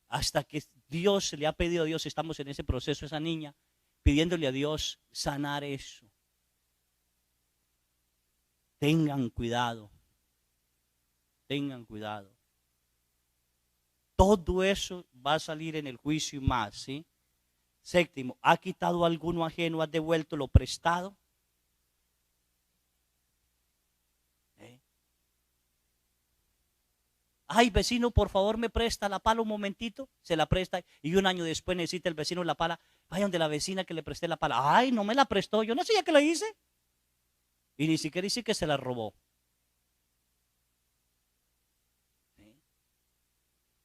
Hasta que Dios le ha pedido a Dios, estamos en ese proceso, esa niña, pidiéndole a Dios sanar eso. Tengan cuidado, tengan cuidado. Todo eso va a salir en el juicio y más, ¿sí? Séptimo, ¿ha quitado alguno ajeno, ha devuelto lo prestado? Ay, vecino, por favor, me presta la pala un momentito. Se la presta y un año después necesita el vecino la pala. Vaya donde la vecina que le presté la pala. Ay, no me la prestó, yo no sé ya que la hice. Y ni siquiera dice que se la robó.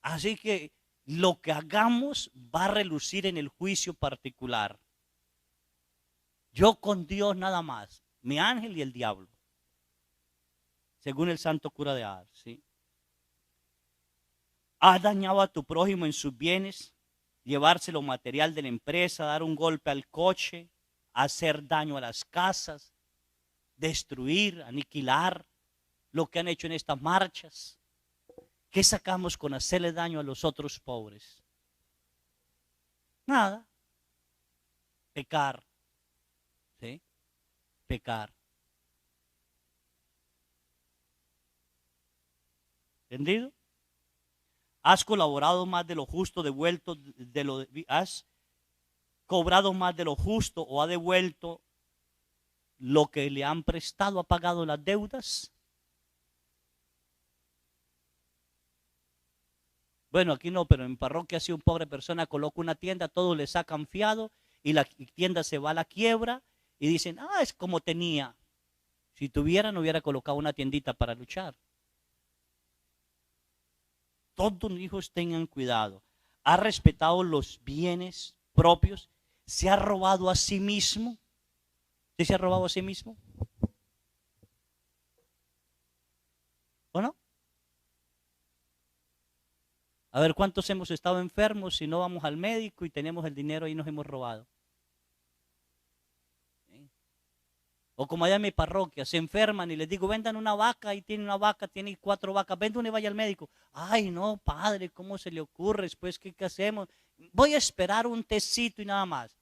Así que lo que hagamos va a relucir en el juicio particular. Yo con Dios nada más, mi ángel y el diablo. Según el santo cura de Ars, ¿sí? ¿Has dañado a tu prójimo en sus bienes? Llevarse lo material de la empresa, dar un golpe al coche, hacer daño a las casas, destruir, aniquilar lo que han hecho en estas marchas. ¿Qué sacamos con hacerle daño a los otros pobres? Nada. Pecar. ¿Sí? Pecar. ¿Entendido? Has colaborado más de lo justo, devuelto de lo has cobrado más de lo justo o ha devuelto lo que le han prestado, ha pagado las deudas. Bueno, aquí no, pero en parroquia si un pobre persona coloca una tienda, todos le sacan fiado y la tienda se va a la quiebra y dicen, es como tenía. Si tuviera, no hubiera colocado una tiendita para luchar. Todos los hijos tengan cuidado. Ha respetado los bienes propios. Se ha robado a sí mismo. ¿Sí se ha robado a sí mismo? ¿O no? A ver, ¿cuántos hemos estado enfermos y no vamos al médico y tenemos el dinero y nos hemos robado? ¿Sí? O como allá en mi parroquia, se enferman y les digo, vendan una vaca y tiene una vaca, tiene 4 vacas, vende una y vaya al médico. Ay, no, padre, ¿cómo se le ocurre? Después, ¿qué hacemos? Voy a esperar un tecito y nada más.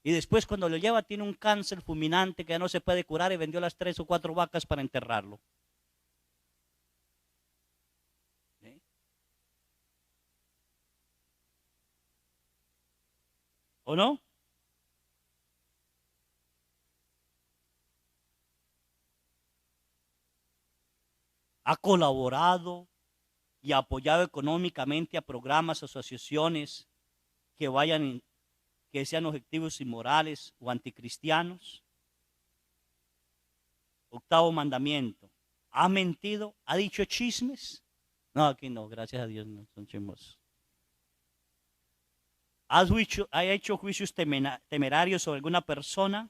Y después cuando lo lleva tiene un cáncer fulminante que ya no se puede curar y vendió las 3 o 4 vacas para enterrarlo. ¿Sí? ¿O no? Ha colaborado y apoyado económicamente a programas, asociaciones que sean objetivos inmorales o anticristianos. Octavo mandamiento. ¿Ha mentido? ¿Ha dicho chismes? No, aquí no, gracias a Dios no son chismosos. has hecho juicios temerarios sobre alguna persona,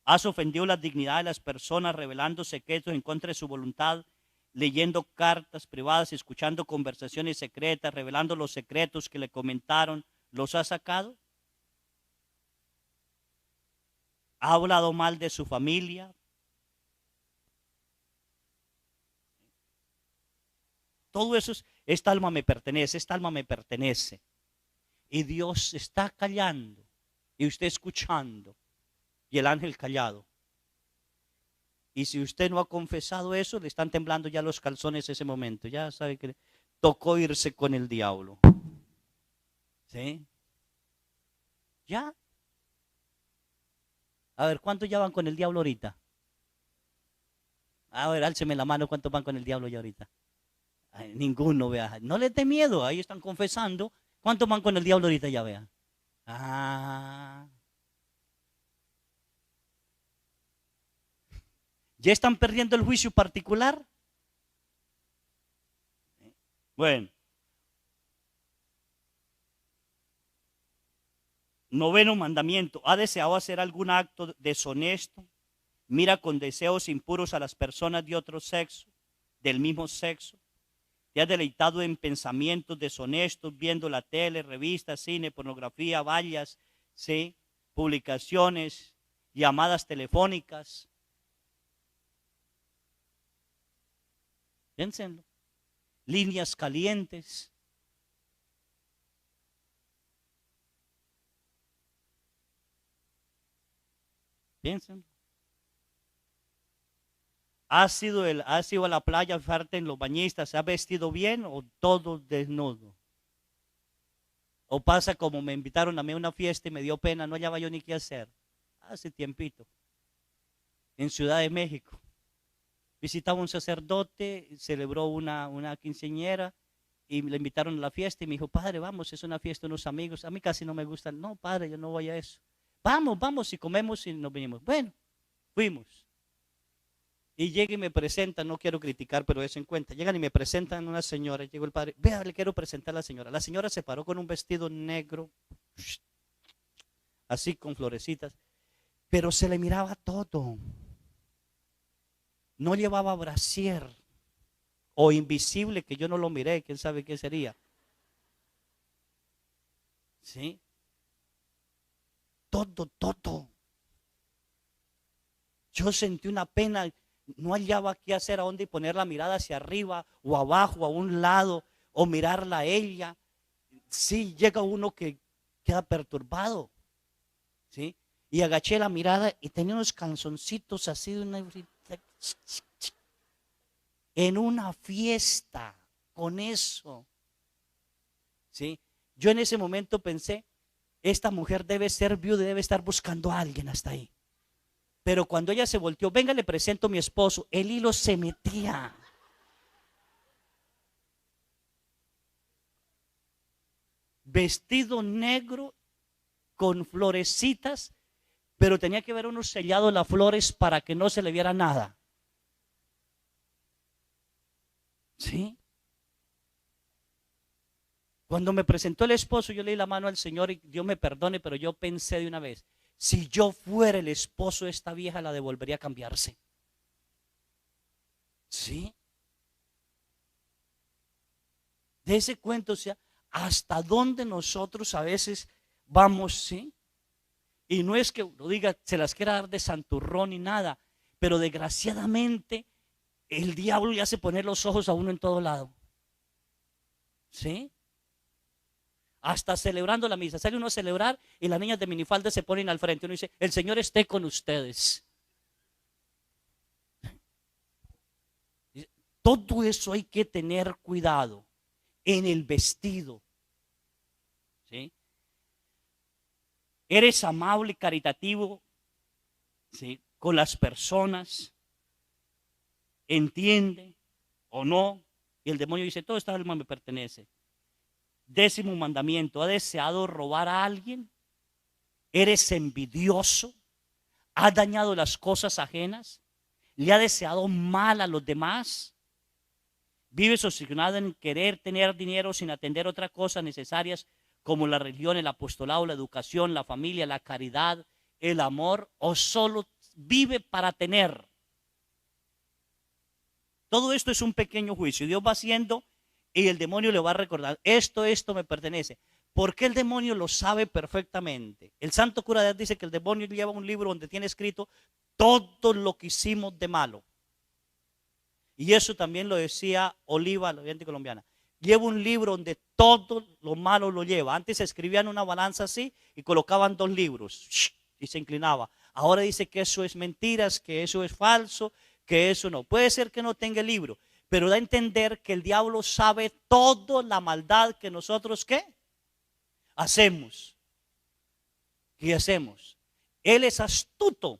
has ofendido la dignidad de las personas, revelando secretos en contra de su voluntad, leyendo cartas privadas, escuchando conversaciones secretas, revelando los secretos que le comentaron, ¿los ha sacado? ¿Ha hablado mal de su familia? Todo eso es, esta alma me pertenece, esta alma me pertenece. Y Dios está callando y usted escuchando y el ángel callado. Y si usted no ha confesado eso, le están temblando ya los calzones ese momento. Ya sabe que tocó irse con el diablo. ¿Sí? ¿Ya? A ver, ¿cuántos ya van con el diablo ahorita? A ver, álceme la mano, ¿cuántos van con el diablo ya ahorita? Ay, ninguno, vea. No les dé miedo, ahí están confesando. ¿Cuántos van con el diablo ahorita ya, vea? Ah. ¿Ya están perdiendo el juicio particular? Bueno. Noveno mandamiento. ¿Ha deseado hacer algún acto deshonesto? Mira con deseos impuros a las personas de otro sexo, del mismo sexo. ¿Te has deleitado en pensamientos deshonestos, viendo la tele, revistas, cine, pornografía, vallas, ¿sí? Publicaciones, llamadas telefónicas? Piénsenlo. Líneas calientes. Piénsenlo. ¿Has ido a la playa a fijarte en los bañistas? ¿Se ha vestido bien o todo desnudo? O pasa como me invitaron a mí a una fiesta y me dio pena, no hallaba yo ni qué hacer. Hace tiempito, en Ciudad de México. Visitaba un sacerdote, celebró una quinceañera y le invitaron a la fiesta y me dijo, padre, vamos, es una fiesta de unos amigos. A mí casi no me gustan. No, padre, yo no voy a eso. Vamos y comemos y nos venimos. Bueno, fuimos. Y llega y me presentan, no quiero criticar, pero eso en cuenta. Llegan y me presentan una señora, llegó el padre, vea, le quiero presentar a la señora. La señora se paró con un vestido negro, así con florecitas, pero se le miraba todo. No llevaba brasier o invisible, que yo no lo miré, quién sabe qué sería. ¿Sí? Todo. Yo sentí una pena, no hallaba qué hacer, a dónde poner la mirada, hacia arriba o abajo, a un lado, o mirarla a ella. Sí, llega uno que queda perturbado. ¿Sí? Y agaché la mirada y tenía unos calzoncitos así de una... En una fiesta, con eso. ¿Sí? Yo en ese momento pensé, esta mujer debe ser viuda y debe estar buscando a alguien hasta ahí. Pero cuando ella se volteó, venga, le presento a mi esposo, el hilo se metía. Vestido negro con florecitas, pero tenía que ver uno sellado las flores para que no se le viera nada. ¿Sí? Cuando me presentó el esposo, yo le di la mano al Señor y Dios me perdone, pero yo pensé de una vez, si yo fuera el esposo de esta vieja, la devolvería a cambiarse. ¿Sí? De ese cuento, o sea, hasta dónde nosotros a veces vamos, ¿sí? Y no es que uno diga, se las quiera dar de santurrón ni nada, pero desgraciadamente el diablo ya se pone los ojos a uno en todo lado. ¿Sí? Hasta celebrando la misa. Sale uno a celebrar y las niñas de minifalda se ponen al frente. Uno dice, el Señor esté con ustedes. Todo eso hay que tener cuidado en el vestido. ¿Sí? Eres amable y caritativo, ¿sí? Con las personas. Entiende o no. Y el demonio dice, todo esta alma me pertenece. 10º mandamiento, ¿ha deseado robar a alguien? ¿Eres envidioso? ¿Has dañado las cosas ajenas? ¿Le ha deseado mal a los demás? ¿Vives obsesionado en querer tener dinero sin atender otras cosas necesarias como la religión, el apostolado, la educación, la familia, la caridad, el amor, o solo vive para tener. Todo esto es un pequeño juicio. Dios va haciendo y el demonio le va a recordar, esto me pertenece. Porque el demonio lo sabe perfectamente. El santo cura de Ars dice que el demonio lleva un libro donde tiene escrito todo lo que hicimos de malo. Y eso también lo decía Oliva, la oyente colombiana. Lleva un libro donde todo lo malo lo lleva. Antes se escribían una balanza así y colocaban 2 libros y se inclinaba. Ahora dice que eso es mentiras, que eso es falso, que eso no. Puede ser que no tenga el libro, pero da a entender que el diablo sabe toda la maldad que nosotros, ¿qué? Hacemos. ¿Qué hacemos? Él es astuto.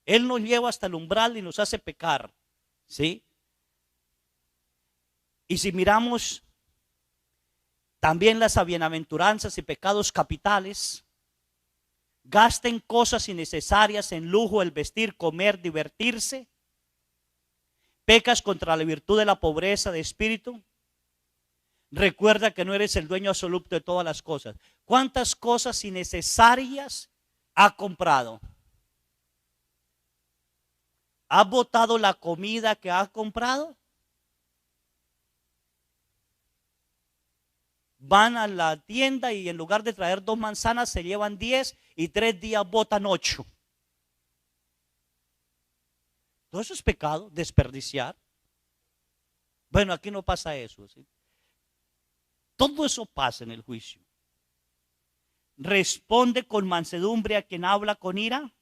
Él nos lleva hasta el umbral y nos hace pecar. ¿Sí? Y si miramos también las bienaventuranzas y pecados capitales, gasten cosas innecesarias en lujo, el vestir, comer, divertirse, pecas contra la virtud de la pobreza de espíritu. Recuerda que no eres el dueño absoluto de todas las cosas. ¿Cuántas cosas innecesarias ha comprado? ¿Ha botado la comida que ha comprado? Van a la tienda y en lugar de traer 2 manzanas se llevan 10 y 3 días botan 8. Todo eso es pecado, desperdiciar. Bueno, aquí no pasa eso, ¿sí? Todo eso pasa en el juicio. Responde con mansedumbre a quien habla con ira.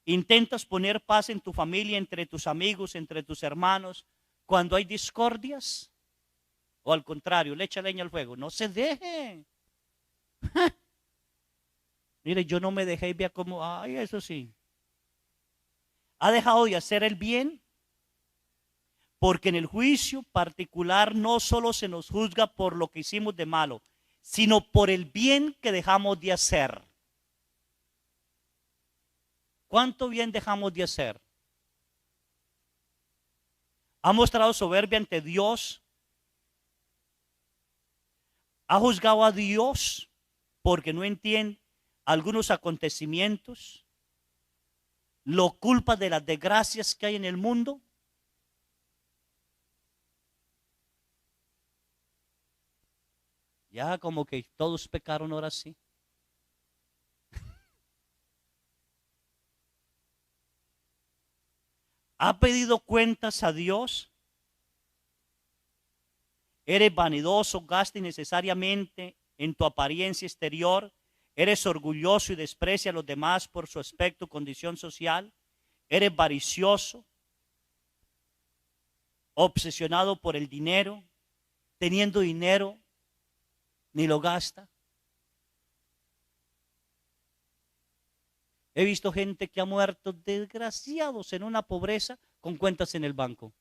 Intentas poner paz en tu familia, entre tus amigos, entre tus hermanos, cuando hay discordias. O al contrario, le echa leña al fuego. No se deje. Mire, yo no me dejé y vea cómo, ay, eso sí. ¿Ha dejado de hacer el bien? Porque en el juicio particular no solo se nos juzga por lo que hicimos de malo, sino por el bien que dejamos de hacer. ¿Cuánto bien dejamos de hacer? ¿Ha mostrado soberbia ante Dios? ¿Ha juzgado a Dios porque no entiende algunos acontecimientos? ¿Lo culpa de las desgracias que hay en el mundo? Ya como que todos pecaron ahora sí. ¿Ha pedido cuentas a Dios? ¿Eres vanidoso, gasta innecesariamente en tu apariencia exterior? ¿Eres orgulloso y desprecia a los demás por su aspecto o condición social? ¿Eres avaricioso, obsesionado por el dinero, teniendo dinero, ni lo gasta? He visto gente que ha muerto desgraciados en una pobreza con cuentas en el banco.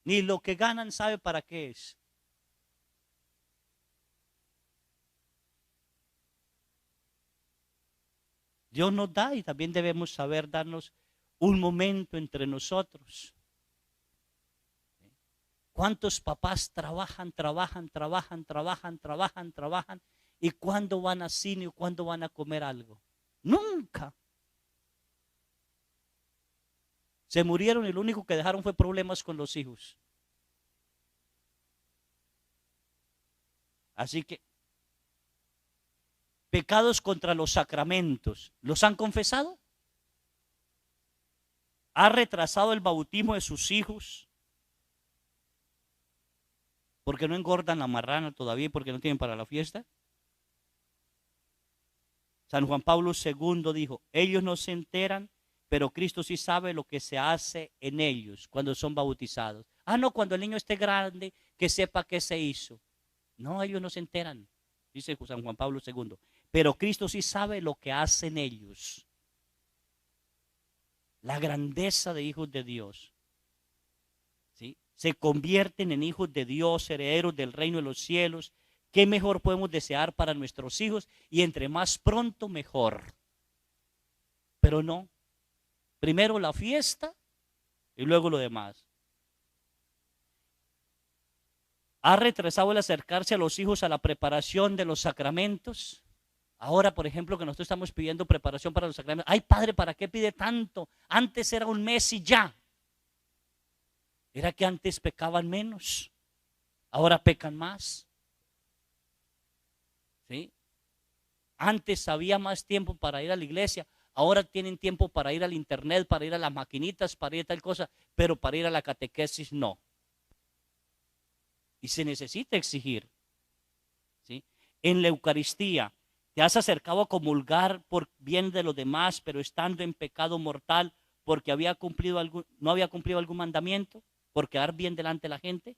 Ni lo que ganan sabe para qué es. Dios nos da y también debemos saber darnos un momento entre nosotros. ¿Cuántos papás trabajan y cuándo van a cine o cuándo van a comer algo? Nunca. Se murieron y lo único que dejaron fue problemas con los hijos. Así que pecados contra los sacramentos, ¿los han confesado? ¿Ha retrasado el bautismo de sus hijos? ¿Porque no engordan la marrana todavía y porque no tienen para la fiesta? San Juan Pablo II dijo, ellos no se enteran, pero Cristo sí sabe lo que se hace en ellos cuando son bautizados. Ah, no, cuando el niño esté grande, que sepa qué se hizo. No, ellos no se enteran, dice San Juan Pablo II. Pero Cristo sí sabe lo que hace en ellos. La grandeza de hijos de Dios. ¿Sí? Se convierten en hijos de Dios, herederos del reino de los cielos. ¿Qué mejor podemos desear para nuestros hijos? Y entre más pronto, mejor. Pero no. Primero la fiesta y luego lo demás. ha retrasado el acercarse a los hijos a la preparación de los sacramentos. Ahora, por ejemplo, que nosotros estamos pidiendo preparación para los sacramentos. Ay, padre, ¿para qué pide tanto? Antes era un mes y ya. Era que antes pecaban menos, ahora pecan más. ¿Sí? Antes había más tiempo para ir a la iglesia, ahora tienen tiempo para ir al internet, para ir a las maquinitas, para ir a tal cosa, pero para ir a la catequesis no. Y se necesita exigir. ¿Sí? En la Eucaristía, te has acercado a comulgar por bien de los demás, pero estando en pecado mortal porque no había cumplido algún mandamiento, por quedar bien delante de la gente.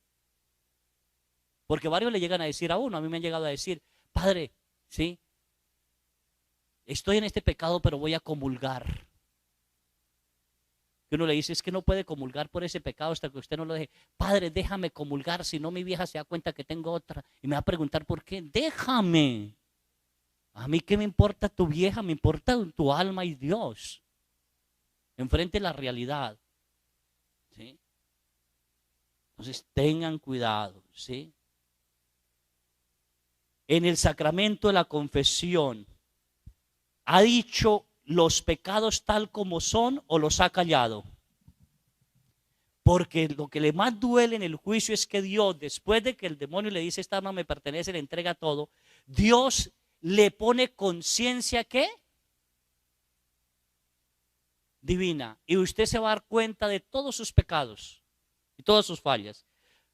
Porque varios le llegan a decir a uno, a mí me han llegado a decir, padre, ¿sí? Estoy en este pecado, pero voy a comulgar. Que uno le dice, es que no puede comulgar por ese pecado hasta que usted no lo deje. Padre, déjame comulgar, si no mi vieja se da cuenta que tengo otra y me va a preguntar por qué. Déjame. A mí qué me importa tu vieja, me importa tu alma y Dios. Enfrente la realidad. ¿Sí? Entonces tengan cuidado, ¿sí? En el sacramento de la confesión, ¿ha dicho los pecados tal como son o los ha callado? Porque lo que le más duele en el juicio es que Dios, después de que el demonio le dice, esta alma me pertenece, le entrega todo, Dios le pone conciencia, ¿qué? Divina. Y usted se va a dar cuenta de todos sus pecados y todas sus fallas.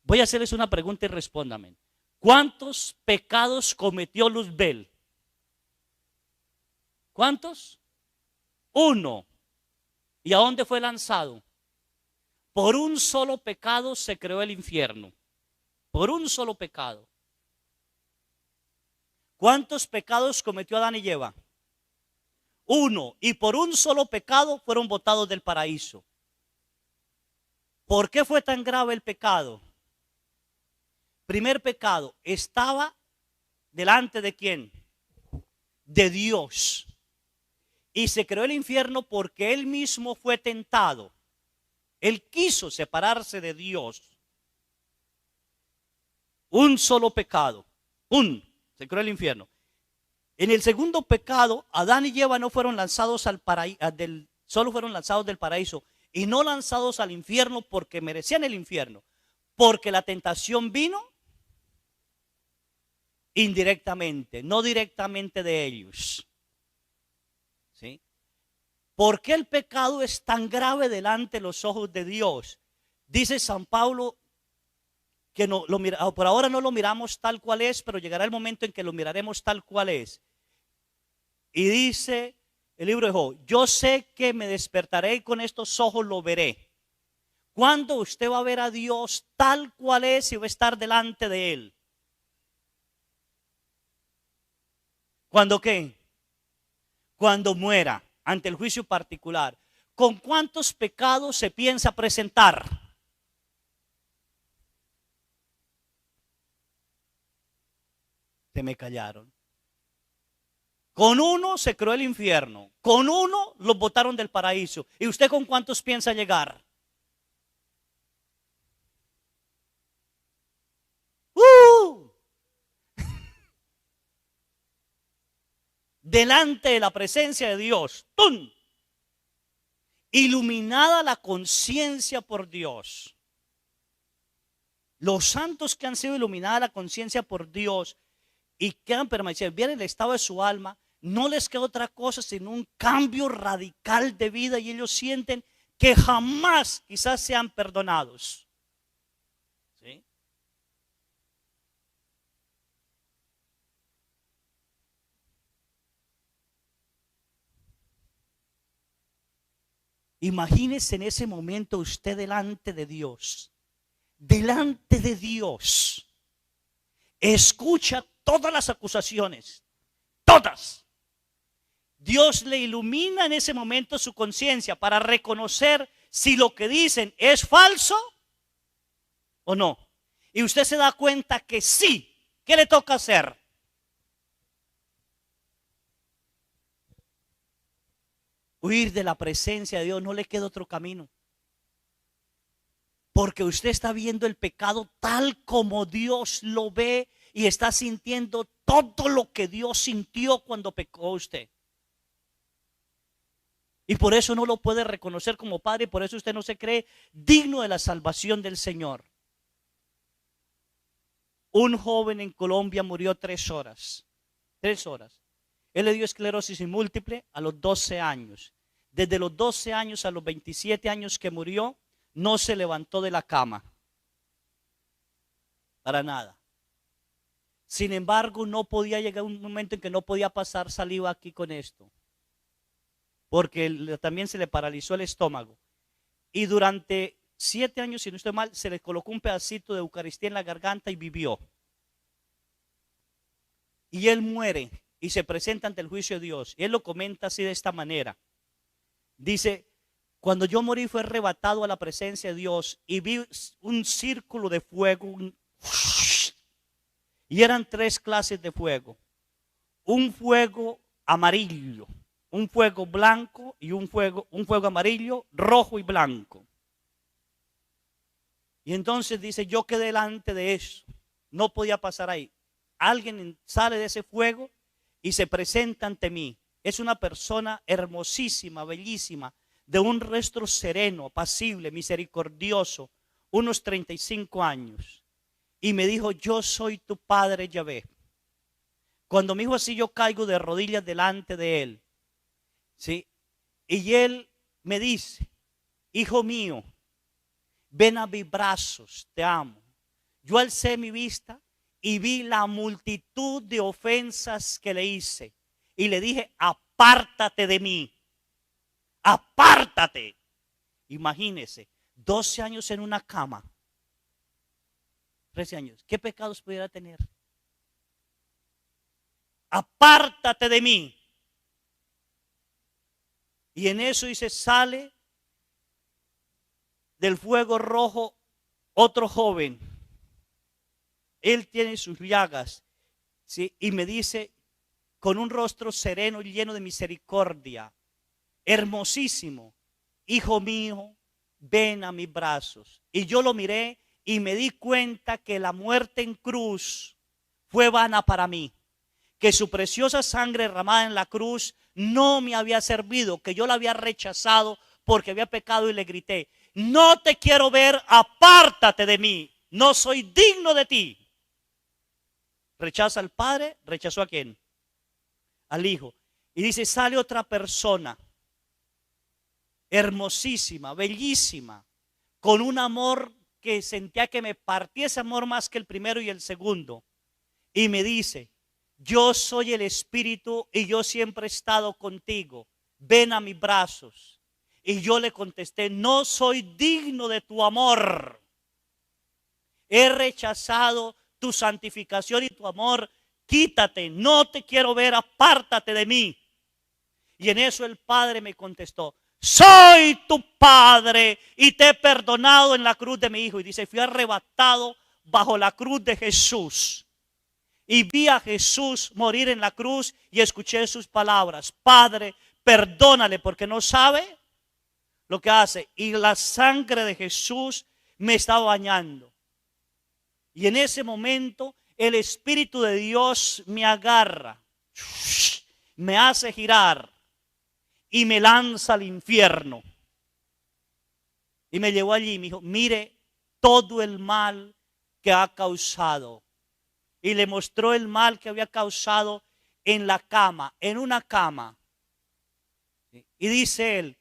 Voy a hacerles una pregunta y respóndame. ¿Cuántos pecados cometió Luzbel? ¿Cuántos? 1. ¿Y a dónde fue lanzado? Por un solo pecado se creó el infierno. Por un solo pecado. ¿Cuántos pecados cometió Adán y Eva? 1. Y por un solo pecado fueron botados del paraíso. ¿Por qué fue tan grave el pecado? Primer pecado, estaba delante de ¿quién? De Dios. Y se creó el infierno porque él mismo fue tentado. Él quiso separarse de Dios. Un solo pecado. Se creó el infierno. En el segundo pecado, Adán y Eva no fueron lanzados al paraíso, solo fueron lanzados del paraíso y no lanzados al infierno porque merecían el infierno. Porque la tentación vino indirectamente, no directamente de ellos. ¿Sí? ¿Por qué el pecado es tan grave delante de los ojos de Dios? Dice San Pablo que por ahora no lo miramos tal cual es, pero llegará el momento en que lo miraremos tal cual es. Y dice el libro de Job, yo sé que me despertaré y con estos ojos lo veré. ¿Cuándo usted va a ver a Dios tal cual es y va a estar delante de Él? ¿Cuándo qué? Cuando muera ante el juicio particular. ¿Con cuántos pecados se piensa presentar? Se me callaron. Con 1 se creó el infierno. Con 1 los botaron del paraíso. ¿Y usted con cuántos piensa llegar? Delante de la presencia de Dios. ¡Tum! Iluminada la conciencia por Dios. Los santos que han sido iluminada la conciencia por Dios y que han permanecido bien en el estado de su alma, no les queda otra cosa sino un cambio radical de vida y ellos sienten que jamás quizás sean perdonados. ¿Sí? Imagínese en ese momento usted delante de Dios. Delante de Dios. Escucha todas las acusaciones. Todas. Dios le ilumina en ese momento su conciencia para reconocer si lo que dicen es falso o no. Y usted se da cuenta que sí. ¿Qué le toca hacer? Huir de la presencia de Dios, no le queda otro camino. Porque usted está viendo el pecado tal como Dios lo ve y está sintiendo todo lo que Dios sintió cuando pecó usted. Y por eso no lo puede reconocer como padre y por eso usted no se cree digno de la salvación del Señor. Un joven en Colombia murió 3 horas. 3 horas. Él le dio esclerosis múltiple a los 12 años. Desde los 12 años a los 27 años que murió, no se levantó de la cama. Para nada. Sin embargo, no podía llegar un momento en que no podía pasar saliva aquí con esto. Porque también se le paralizó el estómago. Y durante 7 años, si no estoy mal, se le colocó un pedacito de Eucaristía en la garganta y vivió. Y él muere y se presenta ante el juicio de Dios. Y él lo comenta así de esta manera. Dice, cuando yo morí fue arrebatado a la presencia de Dios y vi un círculo de fuego. Y eran 3 clases de fuego. Un fuego amarillo, un fuego blanco y un fuego amarillo, rojo y blanco. Y entonces dice, yo quedé delante de eso. No podía pasar ahí. Alguien sale de ese fuego y se presenta ante mí. Es una persona hermosísima, bellísima, de un rostro sereno, apacible, misericordioso, unos 35 años. Y me dijo, yo soy tu padre Yahvé. Cuando me dijo así, yo caigo de rodillas delante de él. ¿Sí? Y él me dice, hijo mío, ven a mis brazos, te amo. Yo alcé mi vista y vi la multitud de ofensas que le hice. Y le dije, apártate de mí. Apártate. Imagínese, 12 años en una cama. 13 años. ¿Qué pecados pudiera tener? Apártate de mí. Y en eso dice, sale del fuego rojo otro joven. Él tiene sus llagas, ¿sí? Y me dice, con un rostro sereno y lleno de misericordia, hermosísimo, hijo mío, ven a mis brazos. Y yo lo miré y me di cuenta que la muerte en cruz fue vana para mí, que su preciosa sangre derramada en la cruz no me había servido, que yo la había rechazado porque había pecado y le grité, no te quiero ver, apártate de mí, no soy digno de ti. Rechaza al Padre, rechazó a quién, al Hijo. Y dice, sale otra persona, hermosísima, bellísima, con un amor que sentía que me partía ese amor más que el primero y el segundo. Y me dice, yo soy el Espíritu y yo siempre he estado contigo. Ven a mis brazos. Y yo le contesté, no soy digno de tu amor. He rechazado tu santificación y tu amor. Quítate, no te quiero ver, apártate de mí. Y en eso el Padre me contestó, soy tu Padre y te he perdonado en la cruz de mi Hijo. Y dice, fui arrebatado bajo la cruz de Jesús. Y vi a Jesús morir en la cruz y escuché sus palabras, Padre, perdónale porque no sabe lo que hace. Y la sangre de Jesús me estaba bañando. Y en ese momento el Espíritu de Dios me agarra, me hace girar y me lanza al infierno. Y me llevó allí y me dijo, mire todo el mal que ha causado. Y le mostró el mal que había causado en la cama, en una cama. Y dice él,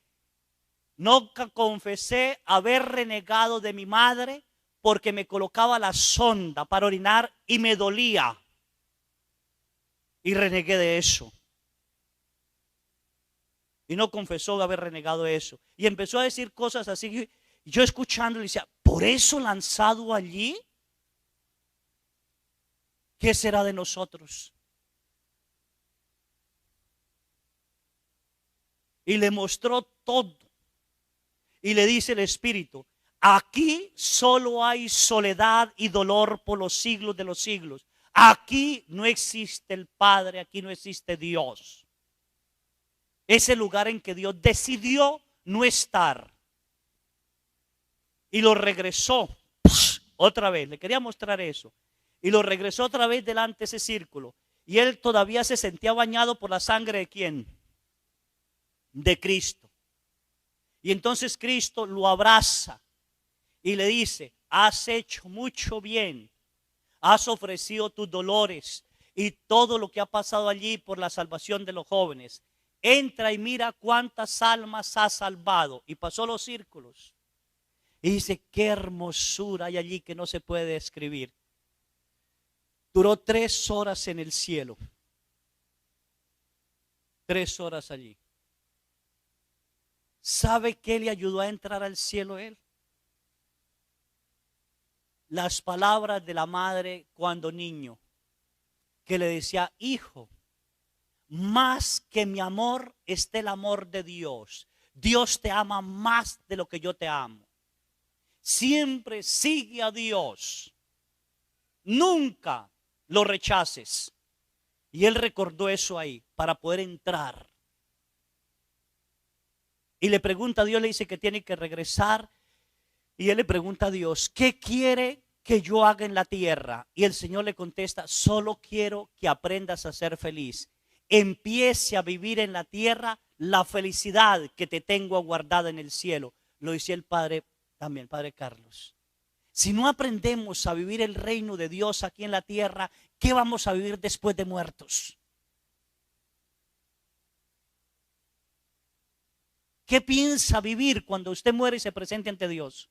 no confesé haber renegado de mi madre porque me colocaba la sonda para orinar y me dolía. Y renegué de eso. Y no confesó haber renegado eso. Y empezó a decir cosas así. Y yo escuchando le decía, ¿por eso lanzado allí? ¿Qué será de nosotros? Y le mostró todo. Y le dice el Espíritu, aquí solo hay soledad y dolor por los siglos de los siglos. Aquí no existe el Padre, aquí no existe Dios. Es el lugar en que Dios decidió no estar. y lo regresó otra vez. Le quería mostrar eso. Y lo regresó otra vez delante de ese círculo. Y él todavía se sentía bañado por la sangre ¿de quién? De Cristo. Y entonces Cristo lo abraza y le dice, has hecho mucho bien, has ofrecido tus dolores y todo lo que ha pasado allí por la salvación de los jóvenes. Entra y mira cuántas almas has salvado. Y pasó los círculos. Y dice, qué hermosura hay allí que no se puede describir. Duró 3 horas en el cielo. 3 horas allí. ¿Sabe qué le ayudó a entrar al cielo él? Las palabras de la madre cuando niño, que le decía, hijo, más que mi amor está el amor de Dios. Dios te ama más de lo que yo te amo. Siempre sigue a Dios. Nunca lo rechaces. Y él recordó eso ahí para poder entrar. Y le pregunta a Dios, le dice que tiene que regresar. Y él le pregunta a Dios, ¿qué quiere que yo haga en la tierra? Y el Señor le contesta, solo quiero que aprendas a ser feliz. Empiece a vivir en la tierra la felicidad que te tengo aguardada en el cielo. Lo decía el Padre también, Padre Carlos. Si no aprendemos a vivir el reino de Dios aquí en la tierra, ¿qué vamos a vivir después de muertos? ¿Qué piensa vivir cuando usted muere y se presente ante Dios?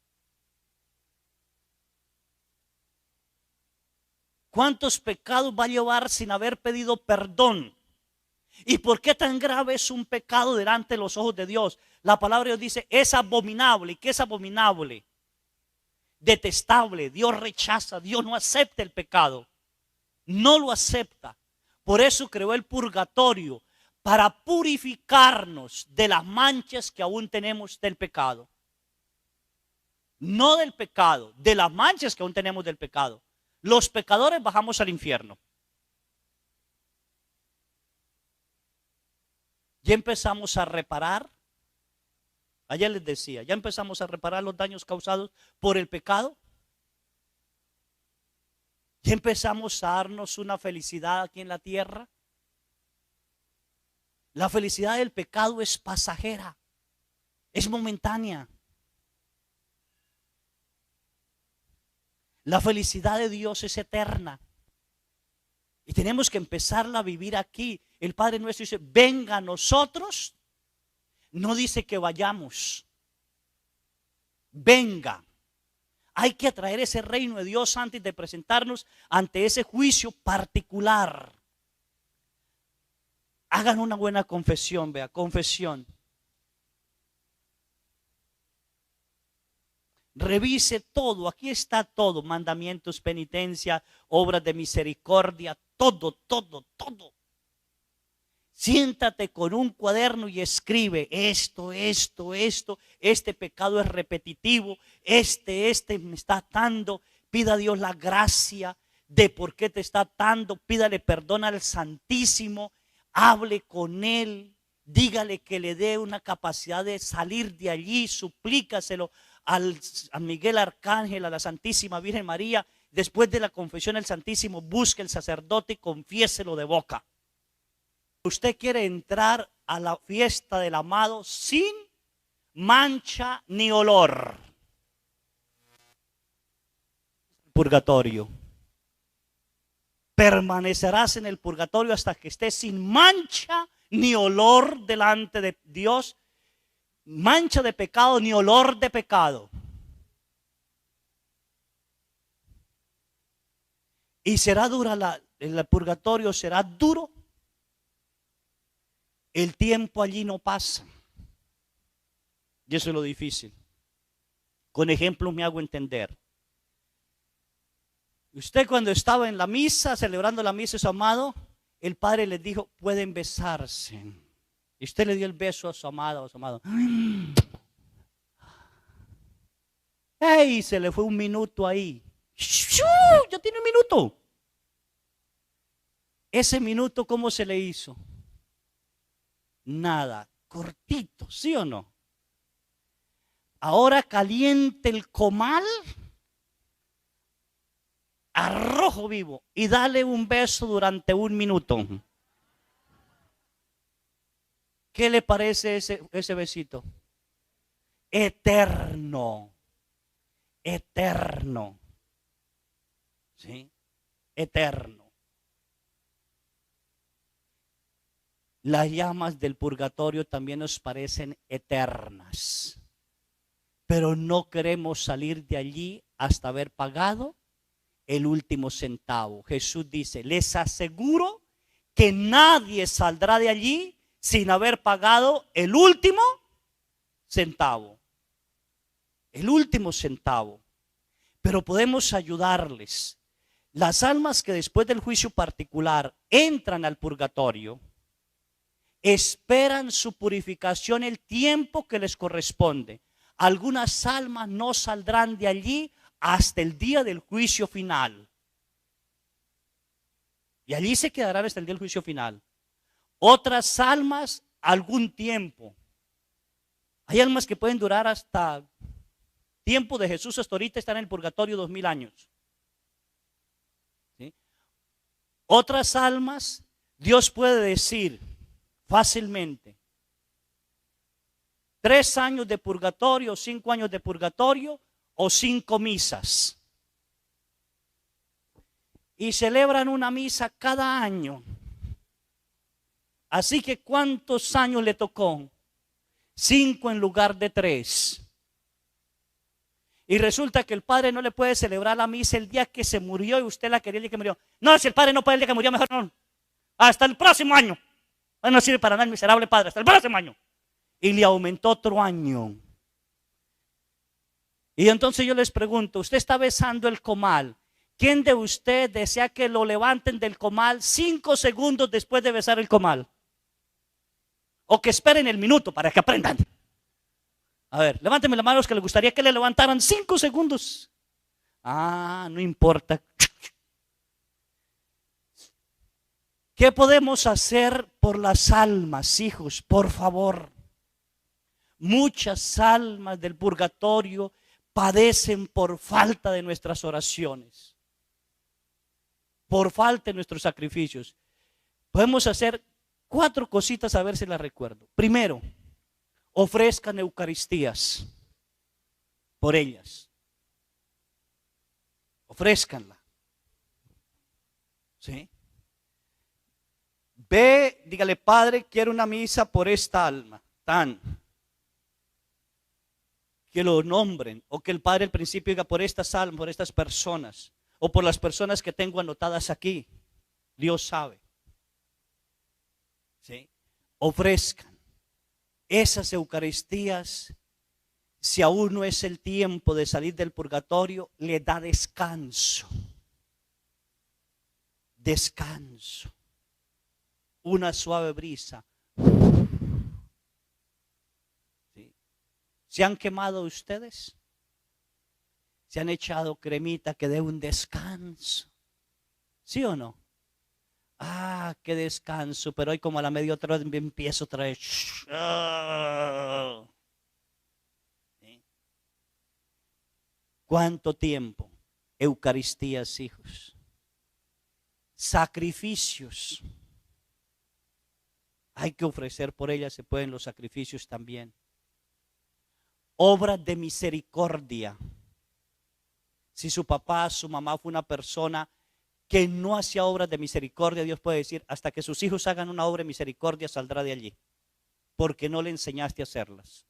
¿Cuántos pecados va a llevar sin haber pedido perdón? ¿Y por qué tan grave es un pecado delante de los ojos de Dios? La palabra de Dios dice, es abominable. ¿Y qué es abominable? Detestable. Dios rechaza, Dios no acepta el pecado. No lo acepta. Por eso creó el purgatorio, para purificarnos de las manchas que aún tenemos del pecado. No del pecado, de las manchas que aún tenemos del pecado. Los pecadores bajamos al infierno. Ya empezamos a reparar. Ayer les decía, ya empezamos a reparar los daños causados por el pecado. Ya empezamos a darnos una felicidad aquí en la tierra. La felicidad del pecado es pasajera, es momentánea. La felicidad de Dios es eterna. Y tenemos que empezarla a vivir aquí. El Padre nuestro dice, venga a nosotros. No dice que vayamos. Venga. Hay que atraer ese reino de Dios antes de presentarnos ante ese juicio particular. Hagan una buena confesión, vea, confesión. Revise todo, aquí está todo, mandamientos, penitencia, obras de misericordia, todo. Siéntate con un cuaderno y escribe esto, este pecado es repetitivo, este me está atando, pida a Dios la gracia de por qué te está atando, pídale perdón al Santísimo. Hable con él, dígale que le dé una capacidad de salir de allí, suplícaselo a Miguel Arcángel, a la Santísima Virgen María. Después de la confesión del Santísimo, busque el sacerdote y confiéselo de boca. Usted quiere entrar a la fiesta del amado sin mancha ni olor. Purgatorio. Permanecerás en el purgatorio hasta que estés sin mancha ni olor delante de Dios. Mancha de pecado ni olor de pecado. Y será dura el purgatorio, será duro. El tiempo allí no pasa. Y eso es lo difícil. Con ejemplos me hago entender. Usted cuando estaba en la misa, celebrando la misa de su amado, el Padre les dijo, pueden besarse. Y usted le dio el beso a su amado, ¡Ey! Se le fue un minuto ahí. Ya tiene un minuto. Ese minuto, ¿cómo se le hizo? Nada, cortito, ¿sí o no? Ahora caliente el comal a rojo vivo y dale un beso durante 1 minuto. ¿Qué le parece ese besito? Eterno. Eterno. ¿Sí? Eterno. Las llamas del purgatorio también nos parecen eternas. Pero no queremos salir de allí hasta haber pagado el último centavo. Jesús dice, les aseguro que nadie saldrá de allí sin haber pagado el último centavo. El último centavo. Pero podemos ayudarles. Las almas que después del juicio particular entran al purgatorio, esperan su purificación el tiempo que les corresponde. Algunas almas no saldrán de allí hasta el día del juicio final. Y allí se quedarán hasta el día del juicio final. Otras almas, algún tiempo. Hay almas que pueden durar hasta tiempo de Jesús, hasta ahorita están en el purgatorio 2000 años. ¿Sí? Otras almas, Dios puede decir fácilmente, 3 años de purgatorio, 5 años de purgatorio o 5 misas. Y celebran una misa cada año. Así que ¿cuántos años le tocó? 5 en lugar de 3. Y resulta que el padre no le puede celebrar la misa el día que se murió y usted la quería el día que murió. No, si el padre no puede el día que murió, mejor no. Hasta el próximo año. No sirve para nada el miserable padre, hasta el próximo año. Y le aumentó otro año. Y entonces yo les pregunto, usted está besando el comal. ¿Quién de usted desea que lo levanten del comal 5 segundos después de besar el comal? O que esperen el minuto para que aprendan. A ver, levánteme la mano los que les gustaría que le levantaran 5 segundos. Ah, no importa. ¿Qué podemos hacer por las almas, hijos? Por favor. Muchas almas del purgatorio padecen por falta de nuestras oraciones. Por falta de nuestros sacrificios. Podemos hacer 4 cositas a ver si las recuerdo. Primero, ofrezcan eucaristías por ellas. Ofrézcanla. ¿Sí? Ve, dígale, Padre, quiero una misa por esta alma. Que lo nombren. O que el Padre al principio diga por estas almas, por estas personas. O por las personas que tengo anotadas aquí. Dios sabe. ¿Sí? Ofrezcan esas eucaristías. Si aún no es el tiempo de salir del purgatorio, le da descanso. Descanso. Una suave brisa. ¿Sí? ¿Se han quemado ustedes? ¿Se han echado cremita que dé un descanso? ¿Sí o no? Ah, qué descanso, pero hoy como a la media otra vez empiezo otra vez. ¿Sí? ¿Cuánto tiempo? Eucaristías, hijos. Sacrificios. Hay que ofrecer por ellas, se pueden los sacrificios también. Obras de misericordia. Si su papá, su mamá fue una persona que no hacía obras de misericordia, Dios puede decir, hasta que sus hijos hagan una obra de misericordia saldrá de allí, porque no le enseñaste a hacerlas.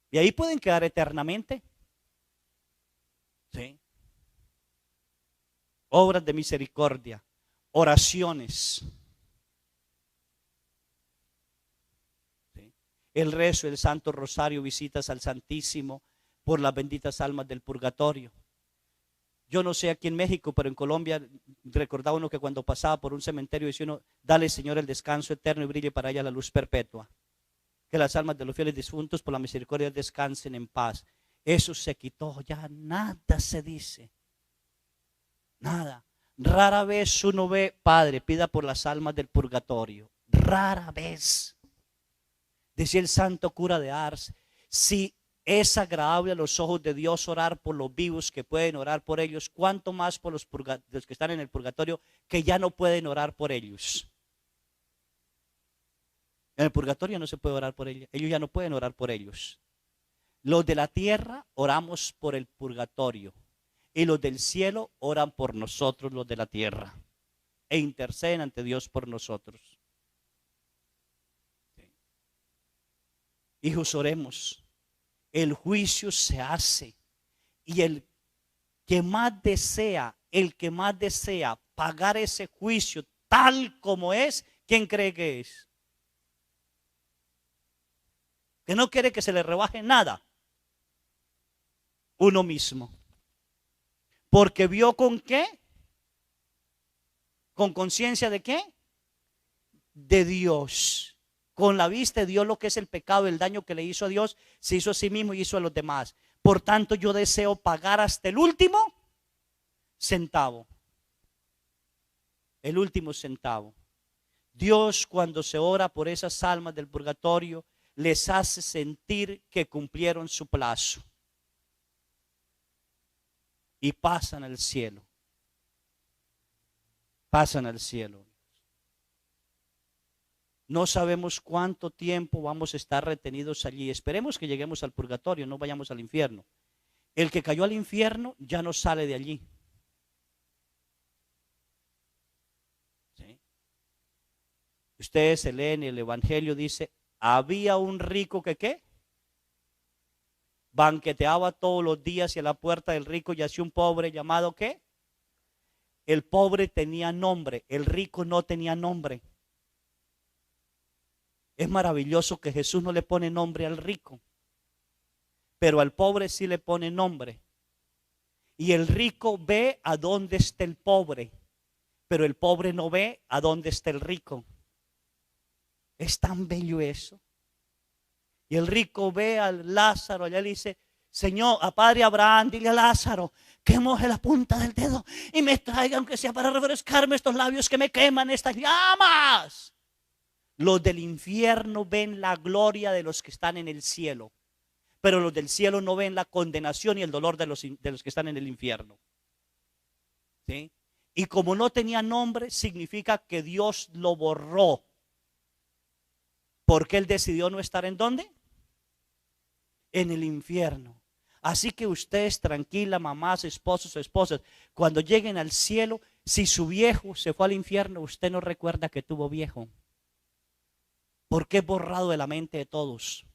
Y ahí pueden quedar eternamente. ¿Sí? Obras de misericordia, oraciones. ¿Sí? El rezo del Santo Rosario, visitas al Santísimo por las benditas almas del purgatorio. Yo no sé aquí en México, pero en Colombia recordaba uno que cuando pasaba por un cementerio decía uno, dale Señor el descanso eterno y brille para ella la luz perpetua. Que las almas de los fieles difuntos por la misericordia descansen en paz. Eso se quitó, ya nada se dice. Nada. Rara vez uno ve, Padre, pida por las almas del purgatorio. Rara vez. Decía el santo cura de Ars, si es agradable a los ojos de Dios orar por los vivos que pueden orar por ellos, ¿cuánto más por los que están en el purgatorio que ya no pueden orar por ellos? En el purgatorio no se puede orar por ellos, ellos ya no pueden orar por ellos. Los de la tierra oramos por el purgatorio y los del cielo oran por nosotros, los de la tierra, e interceden ante Dios por nosotros. Hijos, oremos. El juicio se hace y el que más desea pagar ese juicio tal como es, ¿quién cree que es? Que no quiere que se le rebaje nada. Uno mismo. Porque vio con qué, con conciencia de qué, de Dios. Con la vista dio lo que es el pecado, el daño que le hizo a Dios, se hizo a sí mismo y hizo a los demás. Por tanto, yo deseo pagar hasta el último centavo. El último centavo. Dios, cuando se ora por esas almas del purgatorio, les hace sentir que cumplieron su plazo y pasan al cielo. Pasan al cielo. No sabemos cuánto tiempo vamos a estar retenidos allí. Esperemos que lleguemos al purgatorio, no vayamos al infierno. El que cayó al infierno ya no sale de allí. ¿Sí? Ustedes se leen el Evangelio, dice, había un rico que ¿qué? Banqueteaba todos los días y a la puerta del rico yacía un pobre llamado ¿qué? El pobre tenía nombre, el rico no tenía nombre. Es maravilloso que Jesús no le pone nombre al rico, pero al pobre sí le pone nombre. Y el rico ve a dónde está el pobre, pero el pobre no ve a dónde está el rico. Es tan bello eso. Y el rico ve a Lázaro, allá le dice, Señor, a Padre Abraham, dile a Lázaro que moje la punta del dedo y me traiga, aunque sea para refrescarme estos labios que me queman estas llamas. Los del infierno ven la gloria de los que están en el cielo, pero los del cielo no ven la condenación y el dolor de los que están en el infierno. ¿Sí? Y como no tenía nombre, significa que Dios lo borró, porque Él decidió no estar ¿en dónde? En el infierno. Así que ustedes tranquila, mamás, esposos o esposas, cuando lleguen al cielo, si su viejo se fue al infierno, usted no recuerda que tuvo viejo, porque es borrado de la mente de todos.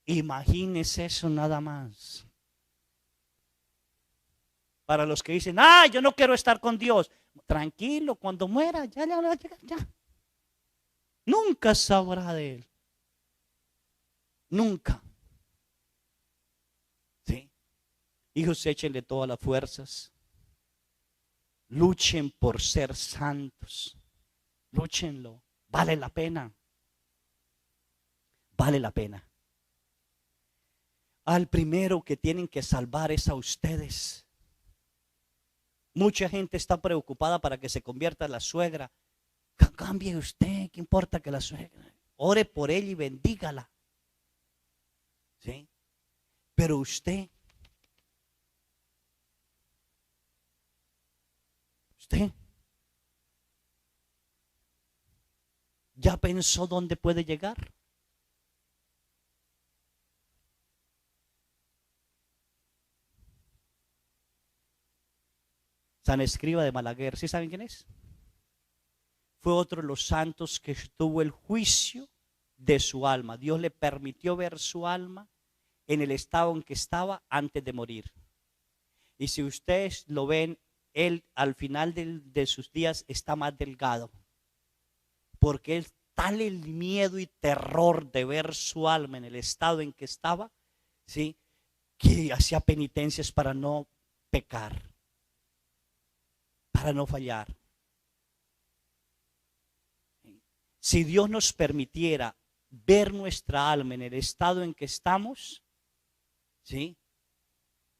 Imagínese eso nada más. Para los que dicen, yo no quiero estar con Dios, tranquilo, cuando muera, ya. Nunca sabrá de Él. Nunca. ¿Sí? Hijos, échenle todas las fuerzas. Luchen por ser santos. Lúchenlo. Vale la pena. Vale la pena. Al primero que tienen que salvar es a ustedes. Mucha gente está preocupada para que se convierta la suegra. Cambie usted, ¿qué importa que la suegra? Ore por ella y bendígala. ¿Sí? Pero usted ¿ya pensó dónde puede llegar? San Escriba de Malaguer, ¿sí saben quién es? Fue otro de los santos que tuvo el juicio de su alma. Dios le permitió ver su alma en el estado en que estaba antes de morir. Y si ustedes lo ven, él al final de sus días está más delgado, porque es tal el miedo y terror de ver su alma en el estado en que estaba, ¿sí?, que hacía penitencias para no pecar, para no fallar. Si Dios nos permitiera ver nuestra alma en el estado en que estamos, ¿sí?,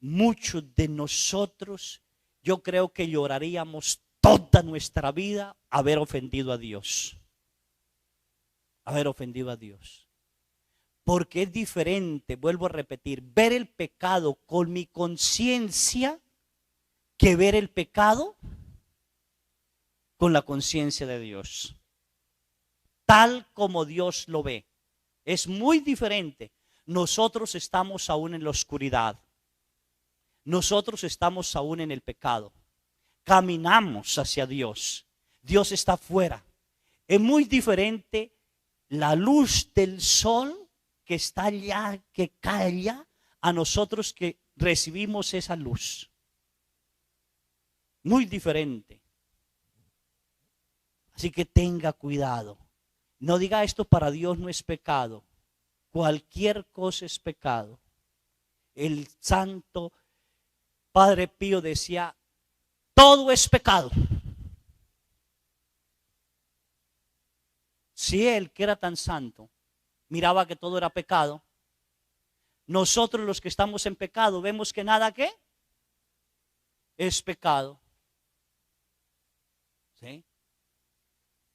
muchos de nosotros, yo creo que lloraríamos toda nuestra vida haber ofendido a Dios. haber ofendido a Dios. Porque es diferente, vuelvo a repetir, ver el pecado con mi conciencia que ver el pecado con la conciencia de Dios. Tal como Dios lo ve. Es muy diferente. Nosotros estamos aún en la oscuridad. Nosotros estamos aún en el pecado. Caminamos hacia Dios. Dios está afuera. Es muy diferente la luz del sol que está allá, que cae allá, a nosotros que recibimos esa luz. Muy diferente. Así que tenga cuidado. No diga esto para Dios no es pecado. Cualquier cosa es pecado. El santo Padre Pío decía, todo es pecado. Si él, que era tan santo, miraba que todo era pecado, nosotros los que estamos en pecado vemos que nada que es pecado. ¿Sí?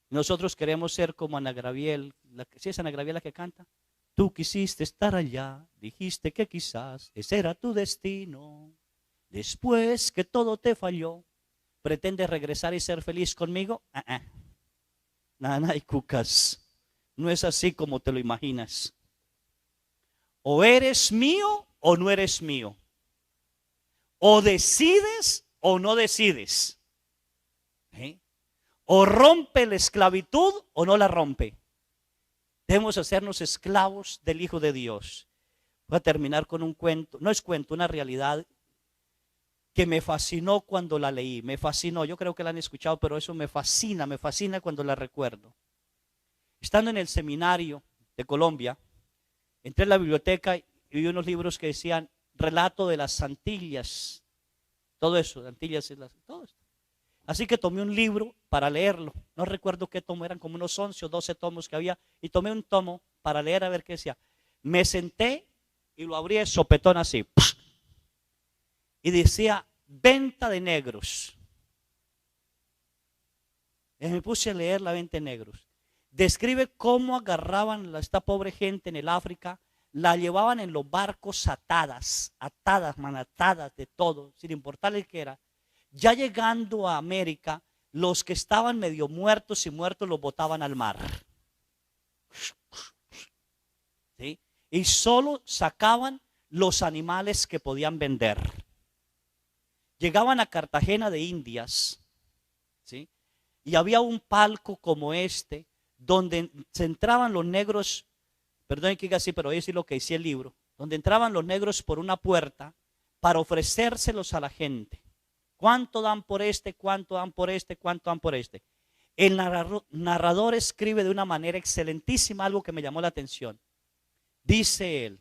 Nosotros queremos ser como Ana Gabriel. ¿Sí es Ana Gabriel la que canta? Tú quisiste estar allá, dijiste que quizás ese era tu destino. Después que todo te falló, ¿pretendes regresar y ser feliz conmigo? Nada, y cucas. No es así como te lo imaginas. O eres mío o no eres mío. O decides o no decides. ¿Sí? O rompe la esclavitud o no la rompe. Debemos hacernos esclavos del Hijo de Dios. Voy a terminar con un cuento. No es cuento, una realidad que me fascinó cuando la leí. Me fascinó. Yo creo que la han escuchado, pero eso me fascina cuando la recuerdo. Estando en el seminario de Colombia, entré en la biblioteca y vi unos libros que decían relato de las Antillas. Todo eso, de Antillas, todo esto. Así que tomé un libro para leerlo. No recuerdo qué tomo, eran como unos 11 o 12 tomos que había. Y tomé un tomo para leer a ver qué decía. Me senté y lo abrí de sopetón así. Y decía, venta de negros. Y me puse a leer la venta de negros. Describe cómo agarraban a esta pobre gente en el África. La llevaban en los barcos atadas, manatadas de todo, sin importarle qué era. Ya llegando a América, los que estaban medio muertos y muertos los botaban al mar. ¿Sí? Y solo sacaban los animales que podían vender. Llegaban a Cartagena de Indias, ¿sí? Y había un palco como este, donde se entraban los negros, perdón que diga así, pero es lo que decía el libro, donde entraban los negros por una puerta para ofrecérselos a la gente. ¿Cuánto dan por este? ¿Cuánto dan por este? ¿Cuánto dan por este? El narrador escribe de una manera excelentísima algo que me llamó la atención. Dice él,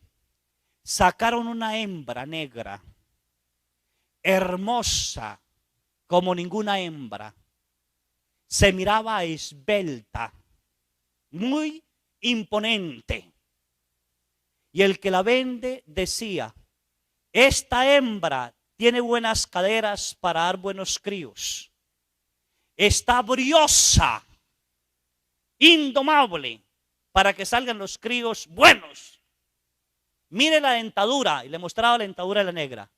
sacaron una hembra negra, hermosa como ninguna hembra. Se miraba esbelta, muy imponente. Y el que la vende decía, esta hembra tiene buenas caderas para dar buenos críos. Está briosa, indomable, para que salgan los críos buenos. Mire la dentadura, y le mostraba la dentadura de la negra.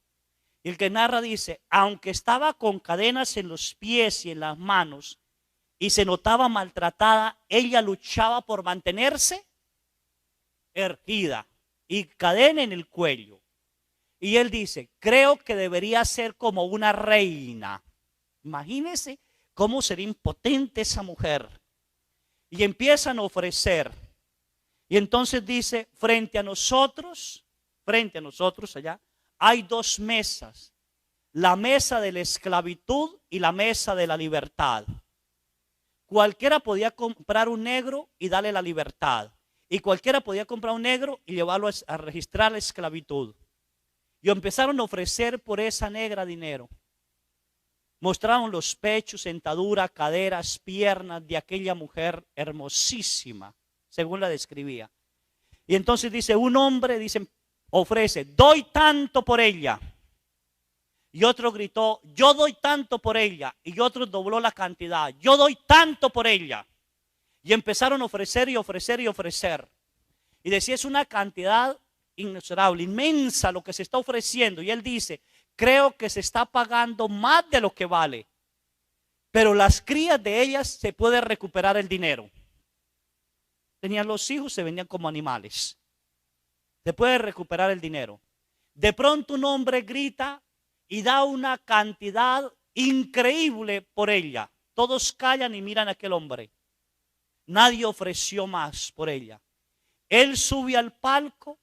Y el que narra dice, aunque estaba con cadenas en los pies y en las manos, y se notaba maltratada, ella luchaba por mantenerse erguida y cadena en el cuello. Y él dice, creo que debería ser como una reina. Imagínense cómo sería impotente esa mujer. Y empiezan a ofrecer. Y entonces dice, frente a nosotros allá, hay dos mesas. La mesa de la esclavitud y la mesa de la libertad. Cualquiera podía comprar un negro y darle la libertad. Y cualquiera podía comprar un negro y llevarlo a registrar la esclavitud. Y empezaron a ofrecer por esa negra dinero. Mostraron los pechos, sentadura, caderas, piernas de aquella mujer hermosísima, según la describía. Y entonces dice, un hombre ofrece, doy tanto por ella. Y otro gritó, yo doy tanto por ella. Y otro dobló la cantidad, yo doy tanto por ella. Y empezaron a ofrecer y ofrecer y ofrecer. Y decía, es una cantidad inmensurable, inmensa lo que se está ofreciendo. Y él dice, creo que se está pagando más de lo que vale. Pero las crías de ellas se puede recuperar el dinero. Tenían los hijos, se vendían como animales. Se puede recuperar el dinero. De pronto un hombre grita y da una cantidad increíble por ella. Todos callan y miran a aquel hombre. Nadie ofreció más por ella. Él sube al palco,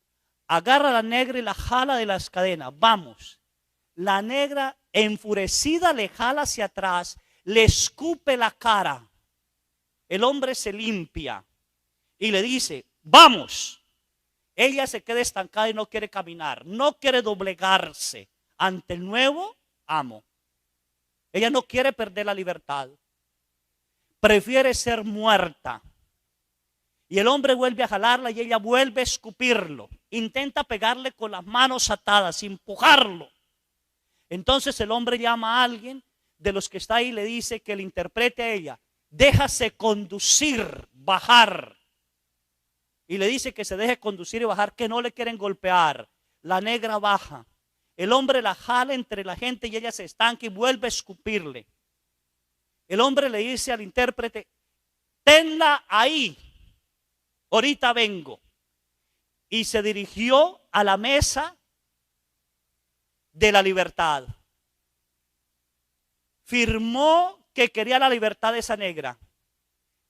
agarra a la negra y la jala de las cadenas. Vamos. La negra, enfurecida, le jala hacia atrás, le escupe la cara. El hombre se limpia y le dice, vamos. Ella se queda estancada y no quiere caminar, no quiere doblegarse ante el nuevo amo. Ella no quiere perder la libertad. Prefiere ser muerta. Y el hombre vuelve a jalarla y ella vuelve a escupirlo. Intenta pegarle con las manos atadas, empujarlo. Entonces el hombre llama a alguien de los que está ahí y le dice que le interprete a ella. Déjase conducir, bajar. Y le dice que se deje conducir y bajar, que no le quieren golpear. La negra baja. El hombre la jala entre la gente y ella se estanca y vuelve a escupirle. El hombre le dice al intérprete, tenla ahí, ahorita vengo. Y se dirigió a la mesa de la libertad. Firmó que quería la libertad de esa negra.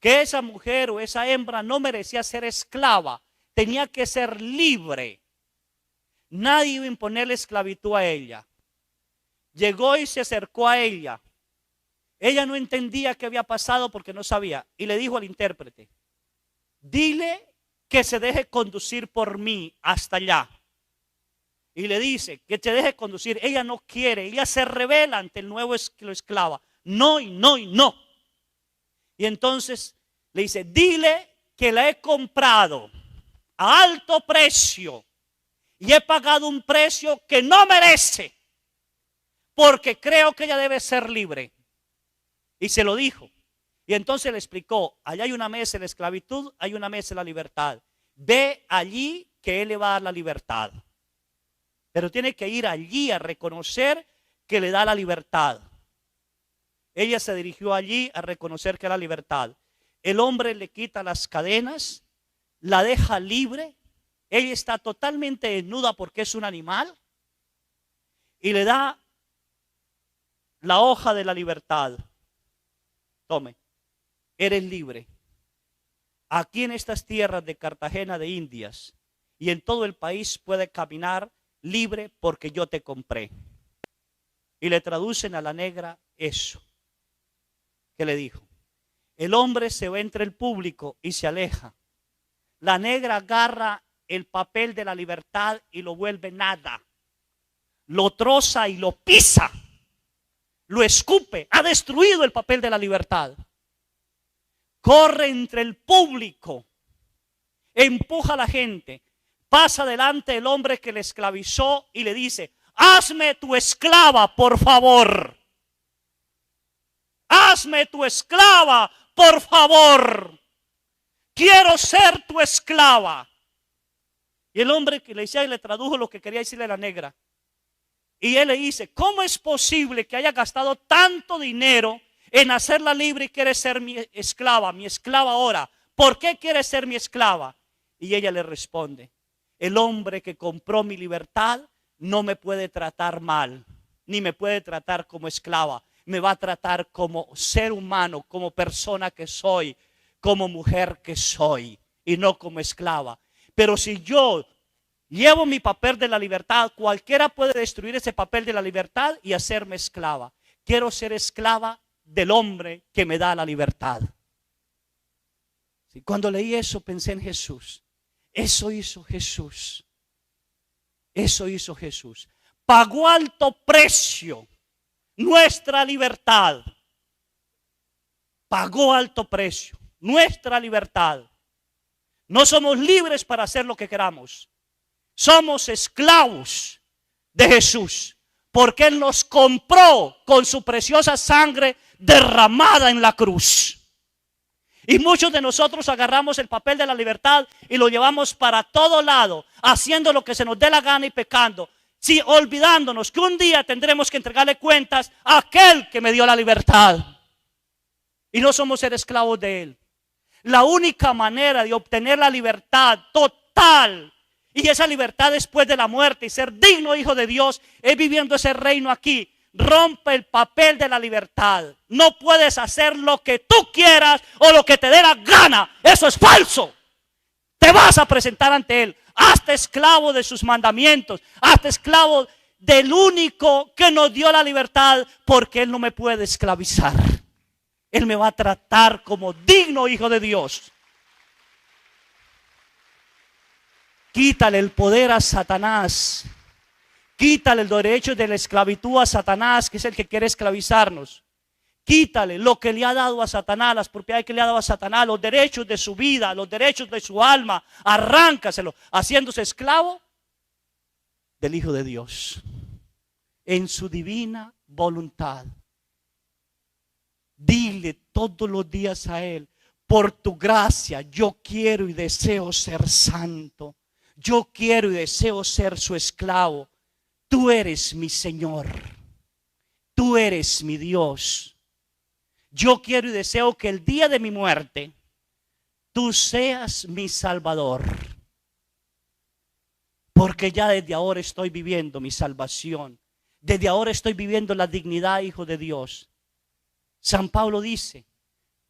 Que esa mujer o esa hembra no merecía ser esclava, tenía que ser libre. Nadie iba a imponerle esclavitud a ella. Llegó y se acercó a ella. Ella no entendía qué había pasado porque no sabía. Y le dijo al intérprete, dile que se deje conducir por mí hasta allá. Y le dice que se deje conducir. Ella no quiere, ella se revela ante el nuevo esclava. No y no y no. Y entonces le dice, dile que la he comprado a alto precio y he pagado un precio que no merece porque creo que ella debe ser libre. Y se lo dijo. Y entonces le explicó, allá hay una mesa de la esclavitud, hay una mesa de la libertad. Ve allí que él le va a dar la libertad. Pero tiene que ir allí a reconocer que le da la libertad. Ella se dirigió allí a reconocer que era libertad. El hombre le quita las cadenas, la deja libre. Ella está totalmente desnuda porque es un animal. Y le da la hoja de la libertad. Tome, eres libre. Aquí en estas tierras de Cartagena de Indias y en todo el país puedes caminar libre porque yo te compré. Y le traducen a la negra eso que le dijo. El hombre se va entre el público y se aleja. La negra agarra el papel de la libertad y lo vuelve nada. Lo troza y lo pisa. Lo escupe. Ha destruido el papel de la libertad. Corre entre el público. Empuja a la gente. Pasa delante del hombre que le esclavizó y le dice, hazme tu esclava, por favor. Hazme tu esclava, por favor. Quiero ser tu esclava. Y el hombre que le decía y le tradujo lo que quería decirle a la negra. Y él le dice, ¿cómo es posible que haya gastado tanto dinero en hacerla libre y quiere ser mi esclava ahora? ¿Por qué quiere ser mi esclava? Y ella le responde, el hombre que compró mi libertad no me puede tratar mal, ni me puede tratar como esclava. Me va a tratar como ser humano, como persona que soy, como mujer que soy, y no como esclava. Pero si yo llevo mi papel de la libertad, cualquiera puede destruir ese papel de la libertad y hacerme esclava. Quiero ser esclava del hombre que me da la libertad. Cuando leí eso pensé en Jesús. Eso hizo Jesús. Eso hizo Jesús. Pagó alto precio nuestra libertad. Pagó alto precio nuestra libertad. No somos libres para hacer lo que queramos. Somos esclavos de Jesús, porque Él nos compró con su preciosa sangre derramada en la cruz. Y muchos de nosotros agarramos el papel de la libertad y lo llevamos para todo lado, haciendo lo que se nos dé la gana y pecando. Sí, olvidándonos que un día tendremos que entregarle cuentas a aquel que me dio la libertad. Y no somos ser esclavos de él. La única manera de obtener la libertad total, y esa libertad después de la muerte y ser digno hijo de Dios, es viviendo ese reino aquí. Rompe el papel de la libertad. No puedes hacer lo que tú quieras o lo que te dé la gana. Eso es falso. Te vas a presentar ante él. Hazte esclavo de sus mandamientos. Hazte esclavo del único que nos dio la libertad, porque él no me puede esclavizar. Él me va a tratar como digno hijo de Dios. Quítale el poder a Satanás. Quítale el derecho de la esclavitud a Satanás, que es el que quiere esclavizarnos. Quítale lo que le ha dado a Satanás, las propiedades que le ha dado a Satanás, los derechos de su vida, los derechos de su alma. Arráncaselo, haciéndose esclavo del Hijo de Dios. En su divina voluntad. Dile todos los días a él: por tu gracia yo quiero y deseo ser santo. Yo quiero y deseo ser su esclavo. Tú eres mi Señor. Tú eres mi Dios. Yo quiero y deseo que el día de mi muerte tú seas mi Salvador. Porque ya desde ahora estoy viviendo mi salvación. Desde ahora estoy viviendo la dignidad, hijo de Dios. San Pablo dice: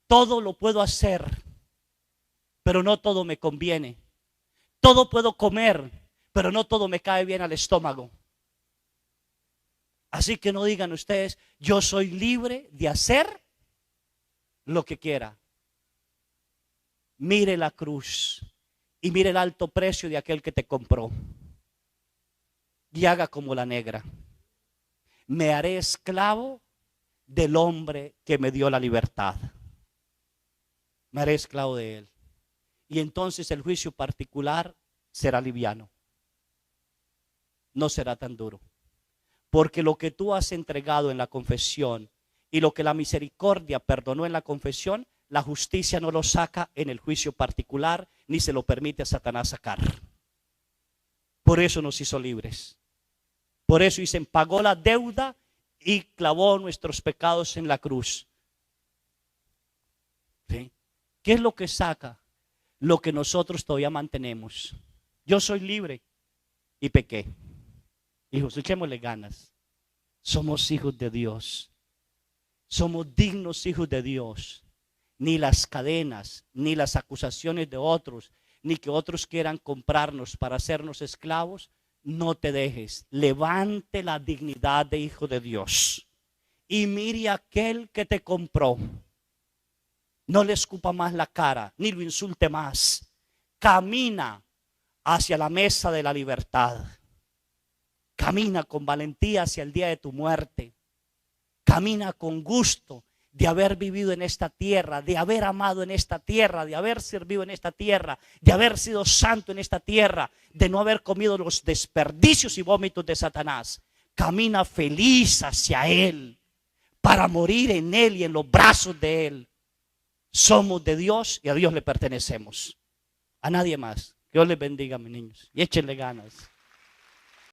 todo lo puedo hacer, pero no todo me conviene. Todo puedo comer, pero no todo me cae bien al estómago. Así que no digan ustedes: yo soy libre de hacer lo que quiera. Mire la cruz y mire el alto precio de aquel que te compró. Y haga como la negra: me haré esclavo del hombre que me dio la libertad. Me haré esclavo de él. Y entonces el juicio particular será liviano. No será tan duro. Porque lo que tú has entregado en la confesión y lo que la misericordia perdonó en la confesión, la justicia no lo saca en el juicio particular, ni se lo permite a Satanás sacar. Por eso nos hizo libres. Por eso dicen: pagó la deuda y clavó nuestros pecados en la cruz. ¿Sí? ¿Qué es lo que saca? Lo que nosotros todavía mantenemos. Yo soy libre y pequé. Hijos, echémosle ganas. Somos hijos de Dios. Somos dignos hijos de Dios. Ni las cadenas, ni las acusaciones de otros, ni que otros quieran comprarnos para hacernos esclavos. No te dejes. Levante la dignidad de hijo de Dios. Y mire a aquel que te compró. No le escupa más la cara, ni lo insulte más. Camina hacia la mesa de la libertad. Camina con valentía hacia el día de tu muerte. Camina con gusto de haber vivido en esta tierra, de haber amado en esta tierra, de haber servido en esta tierra, de haber sido santo en esta tierra, de no haber comido los desperdicios y vómitos de Satanás. Camina feliz hacia él, para morir en él y en los brazos de él. Somos de Dios y a Dios le pertenecemos. A nadie más. Dios les bendiga, mis niños. Y échenle ganas.